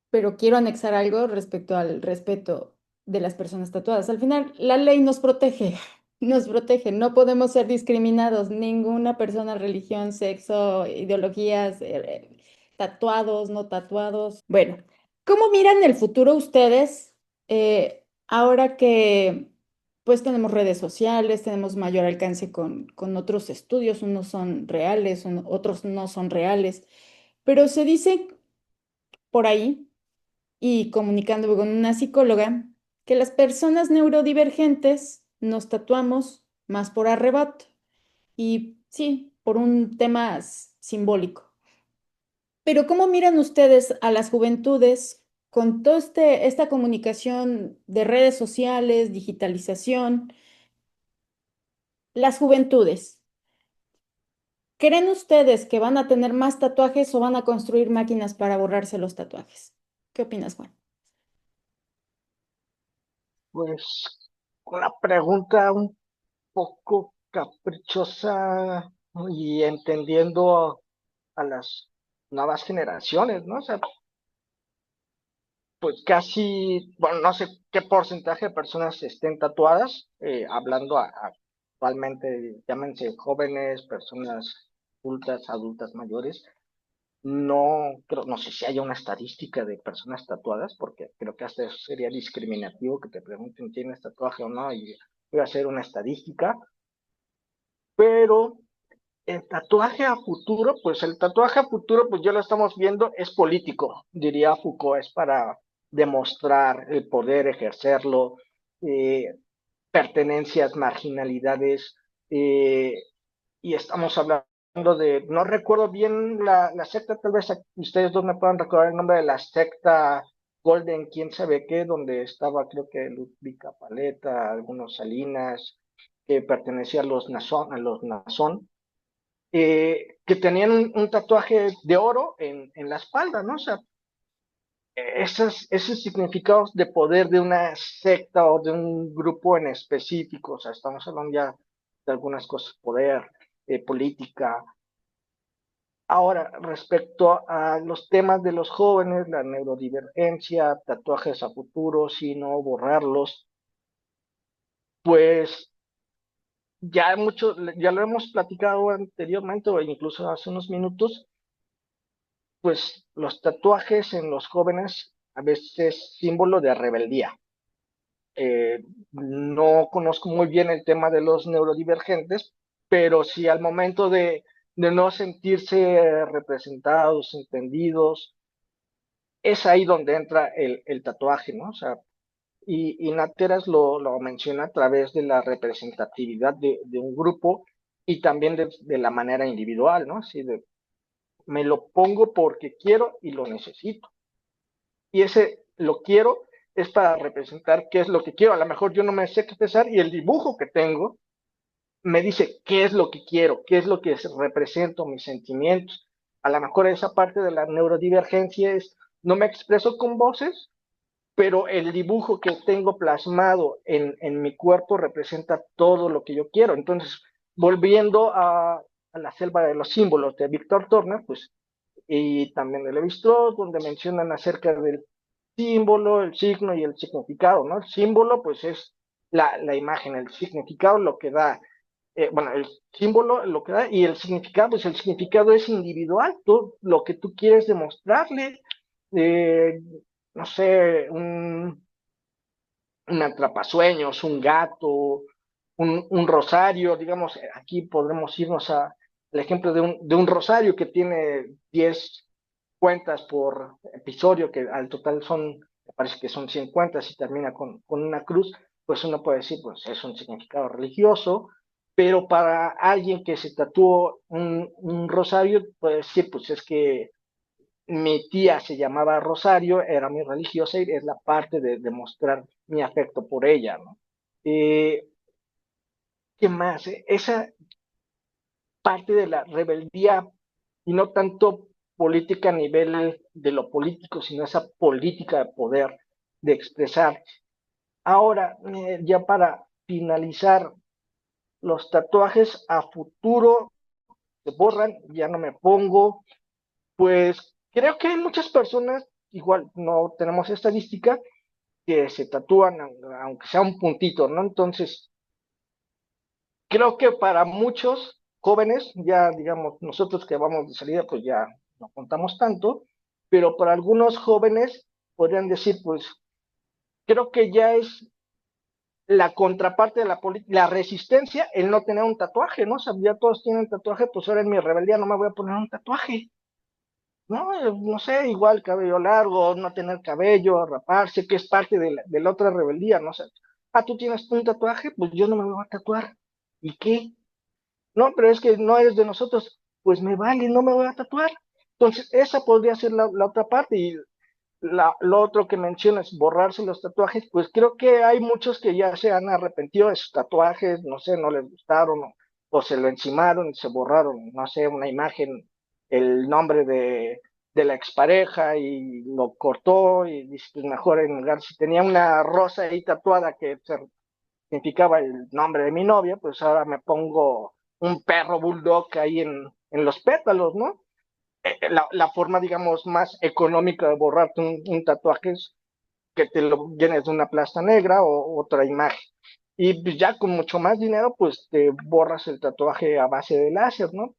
pero quiero anexar algo respecto al respeto de las personas tatuadas. Al final, la ley nos protege, nos protege, no podemos ser discriminados, ninguna persona, religión, sexo, ideologías, tatuados, no tatuados. Bueno, ¿cómo miran el futuro ustedes ahora que pues tenemos redes sociales, tenemos mayor alcance con otros estudios, unos son reales, otros no son reales, pero se dice por ahí y comunicándome con una psicóloga, que las personas neurodivergentes nos tatuamos más por arrebato y sí, por un tema simbólico. Pero ¿cómo miran ustedes a las juventudes con toda esta comunicación de redes sociales, digitalización? Las juventudes, ¿creen ustedes que van a tener más tatuajes o van a construir máquinas para borrarse los tatuajes? ¿Qué opinas, Juan? Pues una pregunta un poco caprichosa y entendiendo a las nuevas generaciones, ¿no? O sea, pues casi, bueno, no sé qué porcentaje de personas estén tatuadas, hablando actualmente, llámense jóvenes, personas adultas mayores. No creo, no sé si haya una estadística de personas tatuadas, porque creo que hasta eso sería discriminativo que te pregunten tienes tatuaje o no, y voy a hacer una estadística, pero el tatuaje a futuro, pues el tatuaje a futuro, pues ya lo estamos viendo, es político, diría Foucault, es para demostrar el poder, ejercerlo, eh, pertenencias, marginalidades, eh, y estamos hablando de, no recuerdo bien la secta, tal vez ustedes dos me puedan recordar el nombre de la secta Golden, quién sabe qué, donde estaba creo que Ludvika Paleta, algunos Salinas, que pertenecía a los Nazón, que tenían un tatuaje de oro en la espalda, ¿no? O sea, esos significados de poder de una secta o de un grupo en específico, o sea, estamos hablando ya de algunas cosas, poder, política. Ahora, respecto a los temas de los jóvenes, la neurodivergencia, tatuajes a futuro, si no borrarlos, pues ya lo hemos platicado anteriormente o incluso hace unos minutos, pues los tatuajes en los jóvenes a veces es símbolo de rebeldía. No conozco muy bien el tema de los neurodivergentes, pero si al momento de no sentirse representados, entendidos, es ahí donde entra el tatuaje, ¿no? O sea, y Nateras lo menciona a través de la representatividad de un grupo y también de la manera individual, ¿no? Así de, me lo pongo porque quiero y lo necesito. Y ese lo quiero es para representar qué es lo que quiero. A lo mejor yo no me sé expresar y el dibujo que tengo me dice qué es lo que quiero, qué es lo que represento, mis sentimientos. A lo mejor esa parte de la neurodivergencia es, no me expreso con voces, pero el dibujo que tengo plasmado en mi cuerpo representa todo lo que yo quiero. Entonces, volviendo a la selva de los símbolos de Víctor Turner, pues, y también de Levi-Strauss, donde mencionan acerca del símbolo, el signo y el significado, ¿no? El símbolo, pues, es la imagen, el significado lo que da, bueno, el símbolo lo que da y el significado, pues el significado es individual, tú, lo que tú quieres demostrarle, eh, no sé, un atrapasueños, un gato, un rosario, digamos, aquí podemos irnos al ejemplo de un rosario que tiene 10 cuentas por episodio, que al total son, me parece que son 100 cuentas y termina con una cruz, pues uno puede decir, pues es un significado religioso, pero para alguien que se tatuó un rosario, puede decir, pues es que mi tía se llamaba Rosario, era muy religiosa y es la parte de demostrar mi afecto por ella, ¿no? Eh, ¿Qué más? Esa parte de la rebeldía, y no tanto política a nivel de lo político, sino esa política de poder, de expresar. Ahora, ya para finalizar, los tatuajes a futuro se borran, ya no me pongo, pues creo que hay muchas personas, igual no tenemos estadística, que se tatúan, aunque sea un puntito, ¿no? Entonces, creo que para muchos jóvenes, ya digamos, nosotros que vamos de salida, pues ya no contamos tanto, pero para algunos jóvenes podrían decir, pues, creo que ya es la contraparte de la resistencia, el no tener un tatuaje, ¿no? O sea, ya todos tienen tatuaje, pues ahora en mi rebeldía no me voy a poner un tatuaje. No, no sé, igual cabello largo, no tener cabello, raparse, que es parte de la otra rebeldía, ¿no? O sea, tú tienes un tatuaje, pues yo no me voy a tatuar. ¿Y qué? No, pero es que no eres de nosotros, pues me vale, no me voy a tatuar. Entonces, esa podría ser la otra parte. Y lo otro que mencionas, borrarse los tatuajes, pues creo que hay muchos que ya se han arrepentido de sus tatuajes, no sé, no les gustaron o se lo encimaron y se borraron, no sé, una imagen, el nombre de la expareja y lo cortó y dice, pues mejor en lugar, si tenía una rosa ahí tatuada que significaba el nombre de mi novia, pues ahora me pongo un perro bulldog ahí en los pétalos, ¿no? La forma, digamos, más económica de borrarte un tatuaje es que te lo llenes de una plasta negra o otra imagen. Y pues ya con mucho más dinero, pues te borras el tatuaje a base de láser, ¿no?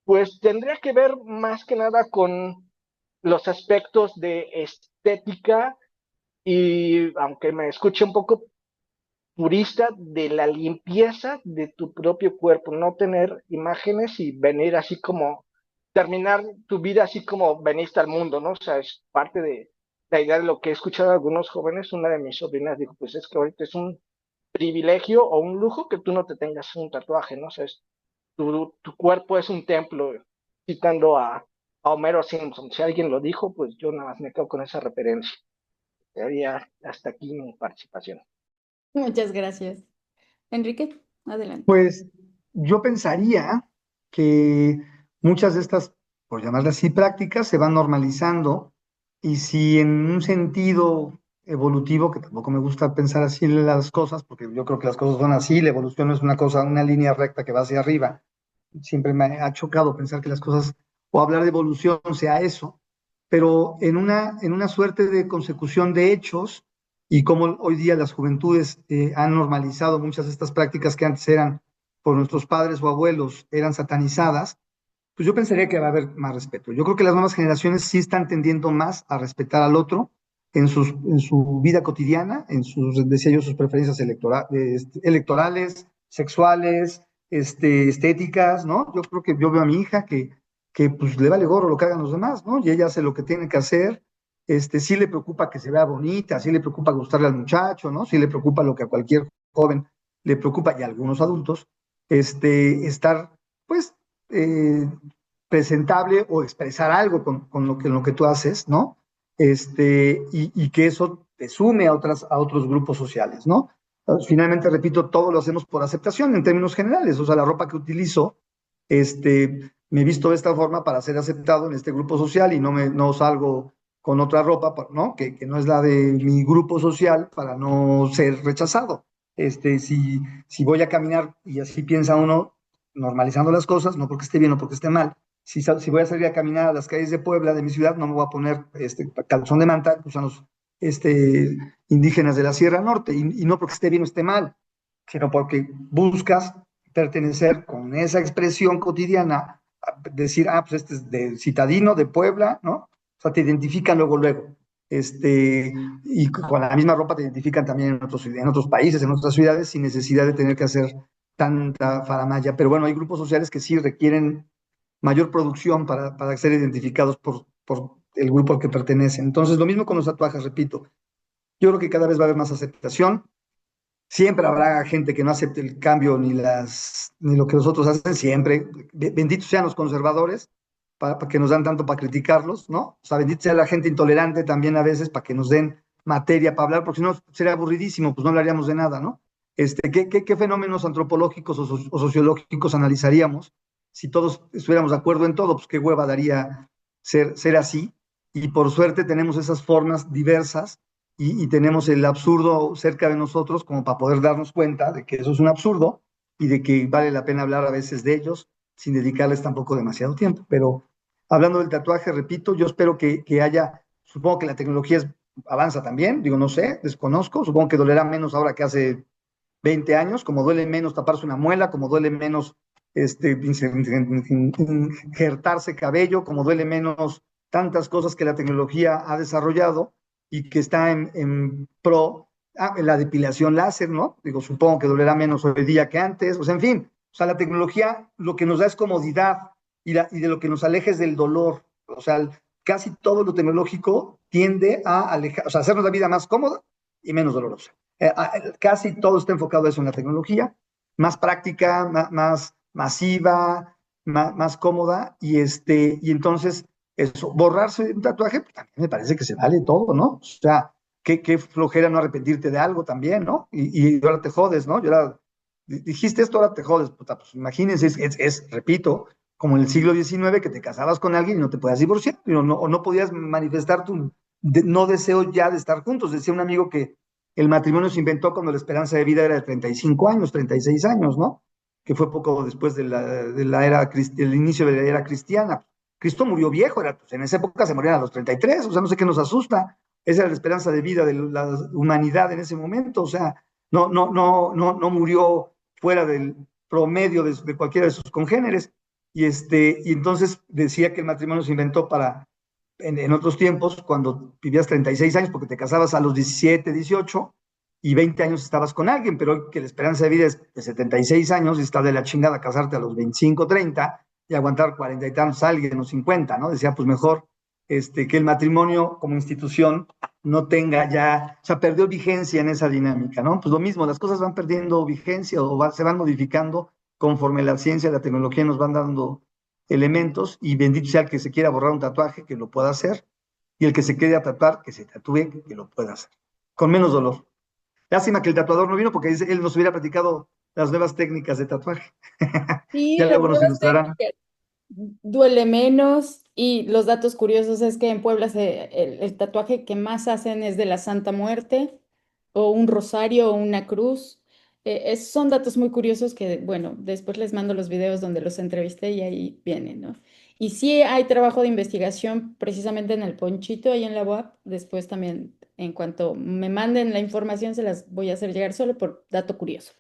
Pues tendría que ver más que nada con los aspectos de estética y, aunque me escuche un poco purista, de la limpieza de tu propio cuerpo, no tener imágenes y venir así como, terminar tu vida así como veniste al mundo, ¿no? O sea, es parte de la idea de lo que he escuchado a algunos jóvenes. Una de mis sobrinas dijo, pues es que ahorita es un privilegio o un lujo que tú no te tengas un tatuaje, ¿no? O sea, tu cuerpo es un templo, citando a Homero Simpson. Si alguien lo dijo, pues yo nada más me quedo con esa referencia. Sería hasta aquí mi participación. Muchas gracias. Enrique, adelante. Pues yo pensaría que muchas de estas, por llamarlas así, prácticas se van normalizando y si en un sentido evolutivo, que tampoco me gusta pensar así las cosas, porque yo creo que las cosas son así, la evolución no es una cosa, una línea recta que va hacia arriba. Siempre me ha chocado pensar que las cosas, o hablar de evolución sea eso, pero en una suerte de consecución de hechos y como hoy día las juventudes han normalizado muchas de estas prácticas que antes eran por nuestros padres o abuelos, eran satanizadas, pues yo pensaría que va a haber más respeto. Yo creo que las nuevas generaciones sí están tendiendo más a respetar al otro en su vida cotidiana, en sus, decía yo, sus preferencias electorales, sexuales, estéticas, ¿no? Yo creo que yo veo a mi hija que pues le vale gorro lo que hagan los demás, ¿no? Y ella hace lo que tiene que hacer, sí le preocupa que se vea bonita, sí le preocupa gustarle al muchacho, ¿no? Sí le preocupa lo que a cualquier joven le preocupa y a algunos adultos, estar, pues, eh, presentable o expresar algo con lo que tú haces, ¿no? Y que eso te sume a otros grupos sociales, ¿no? Finalmente, repito, todo lo hacemos por aceptación en términos generales, o sea, la ropa que utilizo, me he visto de esta forma para ser aceptado en este grupo social y no salgo con otra ropa, ¿no? Que no es la de mi grupo social para no ser rechazado. Si voy a caminar y así piensa uno, normalizando las cosas, no porque esté bien o porque esté mal. Si voy a salir a caminar a las calles de Puebla, de mi ciudad, no me voy a poner calzón de manta, que usan los indígenas de la Sierra Norte, y no porque esté bien o esté mal, sino porque buscas pertenecer con esa expresión cotidiana, decir, pues este es de citadino, de Puebla, ¿no? O sea, te identifican luego, luego. Y con la misma ropa te identifican también en otros países, en otras ciudades, sin necesidad de tener que hacer tanta faramaya. Pero bueno, hay grupos sociales que sí requieren mayor producción para ser identificados por el grupo al que pertenecen. Entonces, lo mismo con los tatuajes, repito. Yo creo que cada vez va a haber más aceptación. Siempre habrá gente que no acepte el cambio ni lo que los otros hacen, siempre. Benditos sean los conservadores, para que nos dan tanto para criticarlos, ¿no? O sea, bendita sea la gente intolerante también a veces para que nos den materia para hablar, porque si no sería aburridísimo, pues no hablaríamos de nada, ¿no? ¿Qué fenómenos antropológicos o sociológicos analizaríamos si todos estuviéramos de acuerdo en todo? Pues qué hueva daría ser así. Y por suerte tenemos esas formas diversas y tenemos el absurdo cerca de nosotros como para poder darnos cuenta de que eso es un absurdo y de que vale la pena hablar a veces de ellos sin dedicarles tampoco demasiado tiempo. Pero hablando del tatuaje, repito, yo espero que haya, supongo que la tecnología avanza también, digo, no sé, desconozco, supongo que dolerá menos ahora que hace 20 años, como duele menos taparse una muela, como duele menos injertarse cabello, como duele menos tantas cosas que la tecnología ha desarrollado y que está en pro, en la depilación láser, ¿no? Digo, supongo que dolerá menos hoy día que antes, o sea, en fin, o sea, la tecnología lo que nos da es comodidad y de lo que nos aleja es del dolor, o sea, casi todo lo tecnológico tiende a alejar, o sea, hacernos la vida más cómoda y menos dolorosa. Casi todo está enfocado a eso en la tecnología, más práctica, más masiva, más cómoda, y entonces eso, borrarse un tatuaje, pues también me parece que se vale todo, ¿no? O sea, qué flojera no arrepentirte de algo también, ¿no? Y ahora te jodes, ¿no? Dijiste esto, ahora te jodes, puta, pues imagínense, repito, como en el siglo XIX, que te casabas con alguien y no te podías divorciar, o no podías manifestar tu no deseo ya de estar juntos. Decía un amigo que el matrimonio se inventó cuando la esperanza de vida era de 35 años, 36 años, ¿no? Que fue poco después del inicio de la era cristiana. Cristo murió viejo, pues, en esa época se morían a los 33, o sea, no sé qué nos asusta. Esa era la esperanza de vida de la humanidad en ese momento, o sea, no murió fuera del promedio de cualquiera de sus congéneres. Y entonces decía que el matrimonio se inventó en otros tiempos, cuando vivías 36 años, porque te casabas a los 17, 18, y 20 años estabas con alguien, pero hoy que la esperanza de vida es de 76 años y está de la chingada casarte a los 25, 30 y aguantar 40 y tantos a alguien o 50, ¿no? Decía, pues mejor que el matrimonio como institución no tenga ya, o sea, perdió vigencia en esa dinámica, ¿no? Pues lo mismo, las cosas van perdiendo vigencia se van modificando conforme la ciencia y la tecnología nos van dando elementos, y bendito sea el que se quiera borrar un tatuaje, que lo pueda hacer, y el que se quiera tatuar, que se tatúe, que lo pueda hacer, con menos dolor. Lástima que el tatuador no vino, porque él nos hubiera platicado las nuevas técnicas de tatuaje. Sí, Ya las luego nos nuevas ilustrará. técnicas. Duele menos y los datos curiosos es que en Puebla el tatuaje que más hacen es de la Santa Muerte o un rosario o una cruz. Son datos muy curiosos que, bueno, después les mando los videos donde los entrevisté y ahí vienen, ¿no? Y sí hay trabajo de investigación precisamente en el Ponchito, ahí en la UAP. Después también, en cuanto me manden la información, se las voy a hacer llegar solo por dato curioso.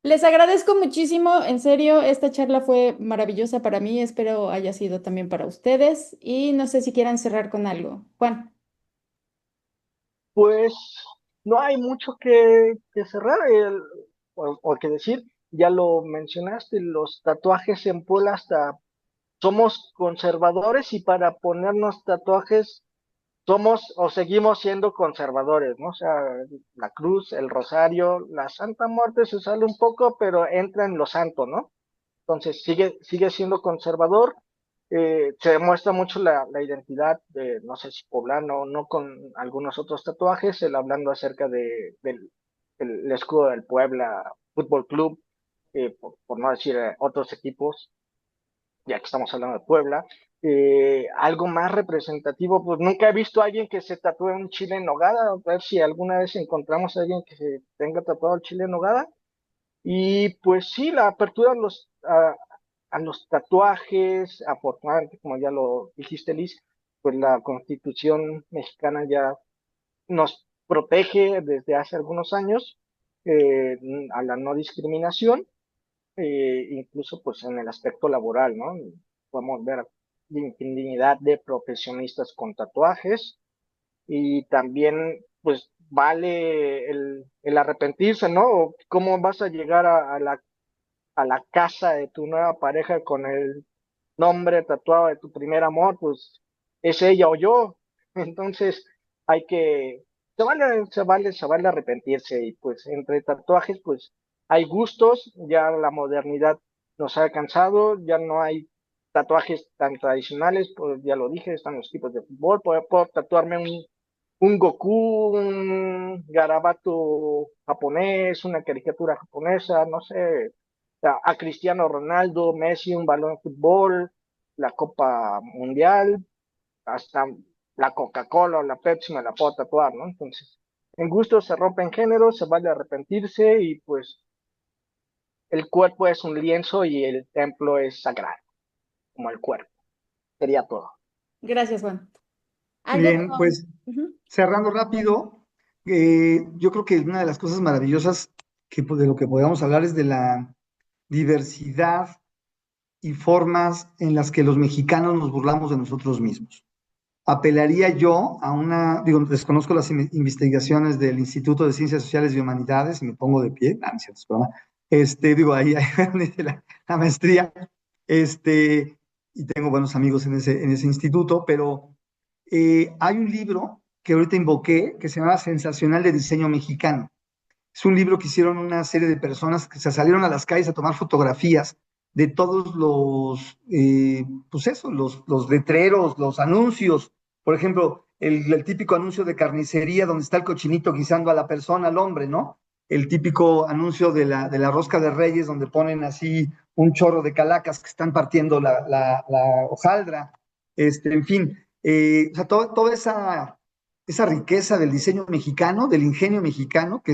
Les agradezco muchísimo, en serio, esta charla fue maravillosa para mí, espero haya sido también para ustedes y no sé si quieran cerrar con algo. Juan, Pues no hay mucho que cerrar o que decir. Ya lo mencionaste, los tatuajes en Puebla hasta somos conservadores y para ponernos tatuajes somos o seguimos siendo conservadores, ¿no? O sea, la cruz, el rosario, la Santa Muerte se sale un poco, pero entra en lo santo, ¿no? Entonces sigue siendo conservador. Se demuestra mucho la identidad de, no sé si poblano, no con algunos otros tatuajes, él hablando acerca del escudo del Puebla Fútbol Club, por no decir otros equipos, ya que estamos hablando de Puebla. Algo más representativo, pues nunca he visto a alguien que se tatúe un chile en nogada, a ver si alguna vez encontramos a alguien que se tenga tatuado el chile en nogada. Y pues sí, la apertura a los tatuajes, afortunadamente, como ya lo dijiste, Liz, pues la Constitución mexicana ya nos protege desde hace algunos años a la no discriminación, incluso pues en el aspecto laboral, ¿no? Podemos ver infinidad de profesionistas con tatuajes y también pues vale el arrepentirse, ¿no? O ¿cómo vas a llegar a la casa de tu nueva pareja con el nombre tatuado de tu primer amor? Pues es ella o yo. Entonces hay que, se vale arrepentirse y pues entre tatuajes pues hay gustos, ya la modernidad nos ha alcanzado, ya no hay tatuajes tan tradicionales, pues ya lo dije, están los tipos de fútbol, puedo tatuarme un Goku, un garabato japonés, una caricatura japonesa, no sé, a Cristiano Ronaldo, Messi, un balón de fútbol, la Copa Mundial, hasta la Coca-Cola o la Pepsi me la puedo tatuar, ¿no? Entonces, en gusto se rompen géneros, se vale arrepentirse y pues el cuerpo es un lienzo y el templo es sagrado, como el cuerpo. Sería todo. gracias Juan. ¿Algo? Bien, pues Ujú. cerrando rápido, yo creo que una de las cosas maravillosas de lo que podemos hablar es de la diversidad y formas en las que los mexicanos nos burlamos de nosotros mismos. Apelaría yo a desconozco las investigaciones del Instituto de Ciencias Sociales y Humanidades y me pongo de pie, no es cierto, es broma. Ahí dice la maestría, este, y tengo buenos amigos en ese instituto, pero hay un libro que ahorita invoqué que se llama Sensacional de Diseño Mexicano. Es un libro que hicieron una serie de personas que se salieron a las calles a tomar fotografías de todos pues eso, los letreros, los anuncios. Por ejemplo, el típico anuncio de carnicería donde está el cochinito guisando a la persona, al hombre, ¿no? el típico anuncio de la rosca de Reyes, donde ponen así un chorro de calacas que están partiendo la hojaldra, en fin, o sea, toda esa riqueza del diseño mexicano, del ingenio mexicano, que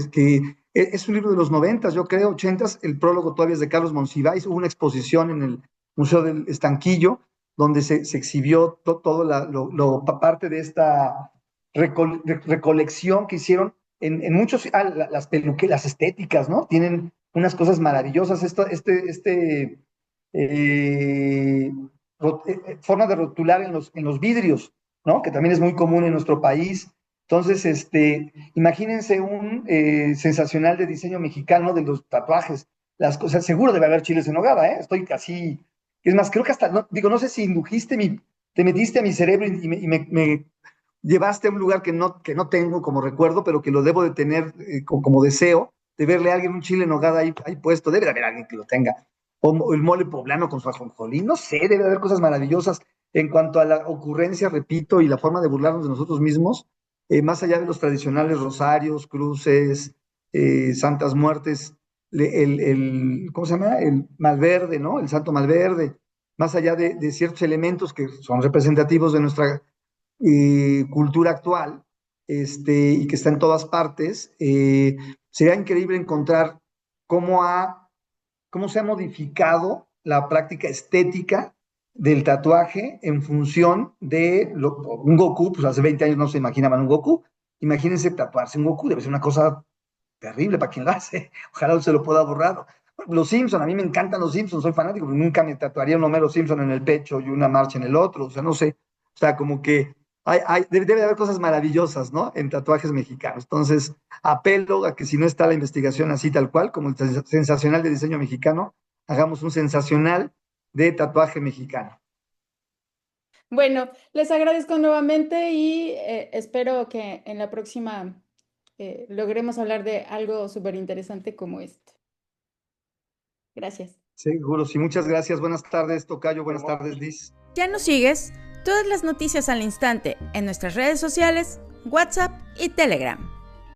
es un libro de los 90, yo creo, 80, el prólogo todavía es de Carlos Monsiváis, hubo una exposición en el Museo del Estanquillo, donde se exhibió todo parte de esta recolección que hicieron en muchos, las estéticas, ¿no? Tienen unas cosas maravillosas, eh, forma de rotular en los vidrios, ¿no? Que también es muy común en nuestro país. Entonces, imagínense un sensacional de diseño mexicano de los tatuajes. Las cosas, seguro debe haber chiles en nogada, ¿eh? Estoy casi, es más, creo que hasta, no, digo, no sé si te metiste a mi cerebro me llevaste a un lugar que no tengo como recuerdo, pero que lo debo de tener como deseo, de verle a alguien un chile en nogada ahí puesto. Debe de haber alguien que lo tenga. O el mole poblano con su ajonjolí, no sé, debe de haber cosas maravillosas. En cuanto a la ocurrencia, repito, y la forma de burlarnos de nosotros mismos, más allá de los tradicionales rosarios, cruces, santas muertes, ¿cómo se llama? El Malverde, ¿no? El Santo Malverde, más allá de ciertos elementos que son representativos de nuestra cultura actual, y que está en todas partes, sería increíble encontrar cómo, cómo se ha modificado la práctica estética del tatuaje en función de un Goku. Pues hace 20 años no se imaginaban un Goku. Imagínense tatuarse un Goku, debe ser una cosa terrible para quien lo hace. Ojalá se lo pueda borrar. Los Simpson, a mí me encantan los Simpsons, soy fanático, pero nunca me tatuaría un Homero Simpson en el pecho y una marcha en el otro, o sea, no sé. O sea, como que debe de haber cosas maravillosas, ¿no? En tatuajes mexicanos. Entonces, apelo a que si no está la investigación así tal cual, como el sensacional de diseño mexicano, hagamos un sensacional de tatuaje mexicano. Bueno, les agradezco nuevamente y espero que en la próxima logremos hablar de algo súper interesante como esto. Gracias. Seguro, sí, muchas gracias. Buenas tardes, Tocayo. Buenas tardes, Liz. ¿Ya nos sigues? Todas las noticias al instante en nuestras redes sociales, WhatsApp y Telegram.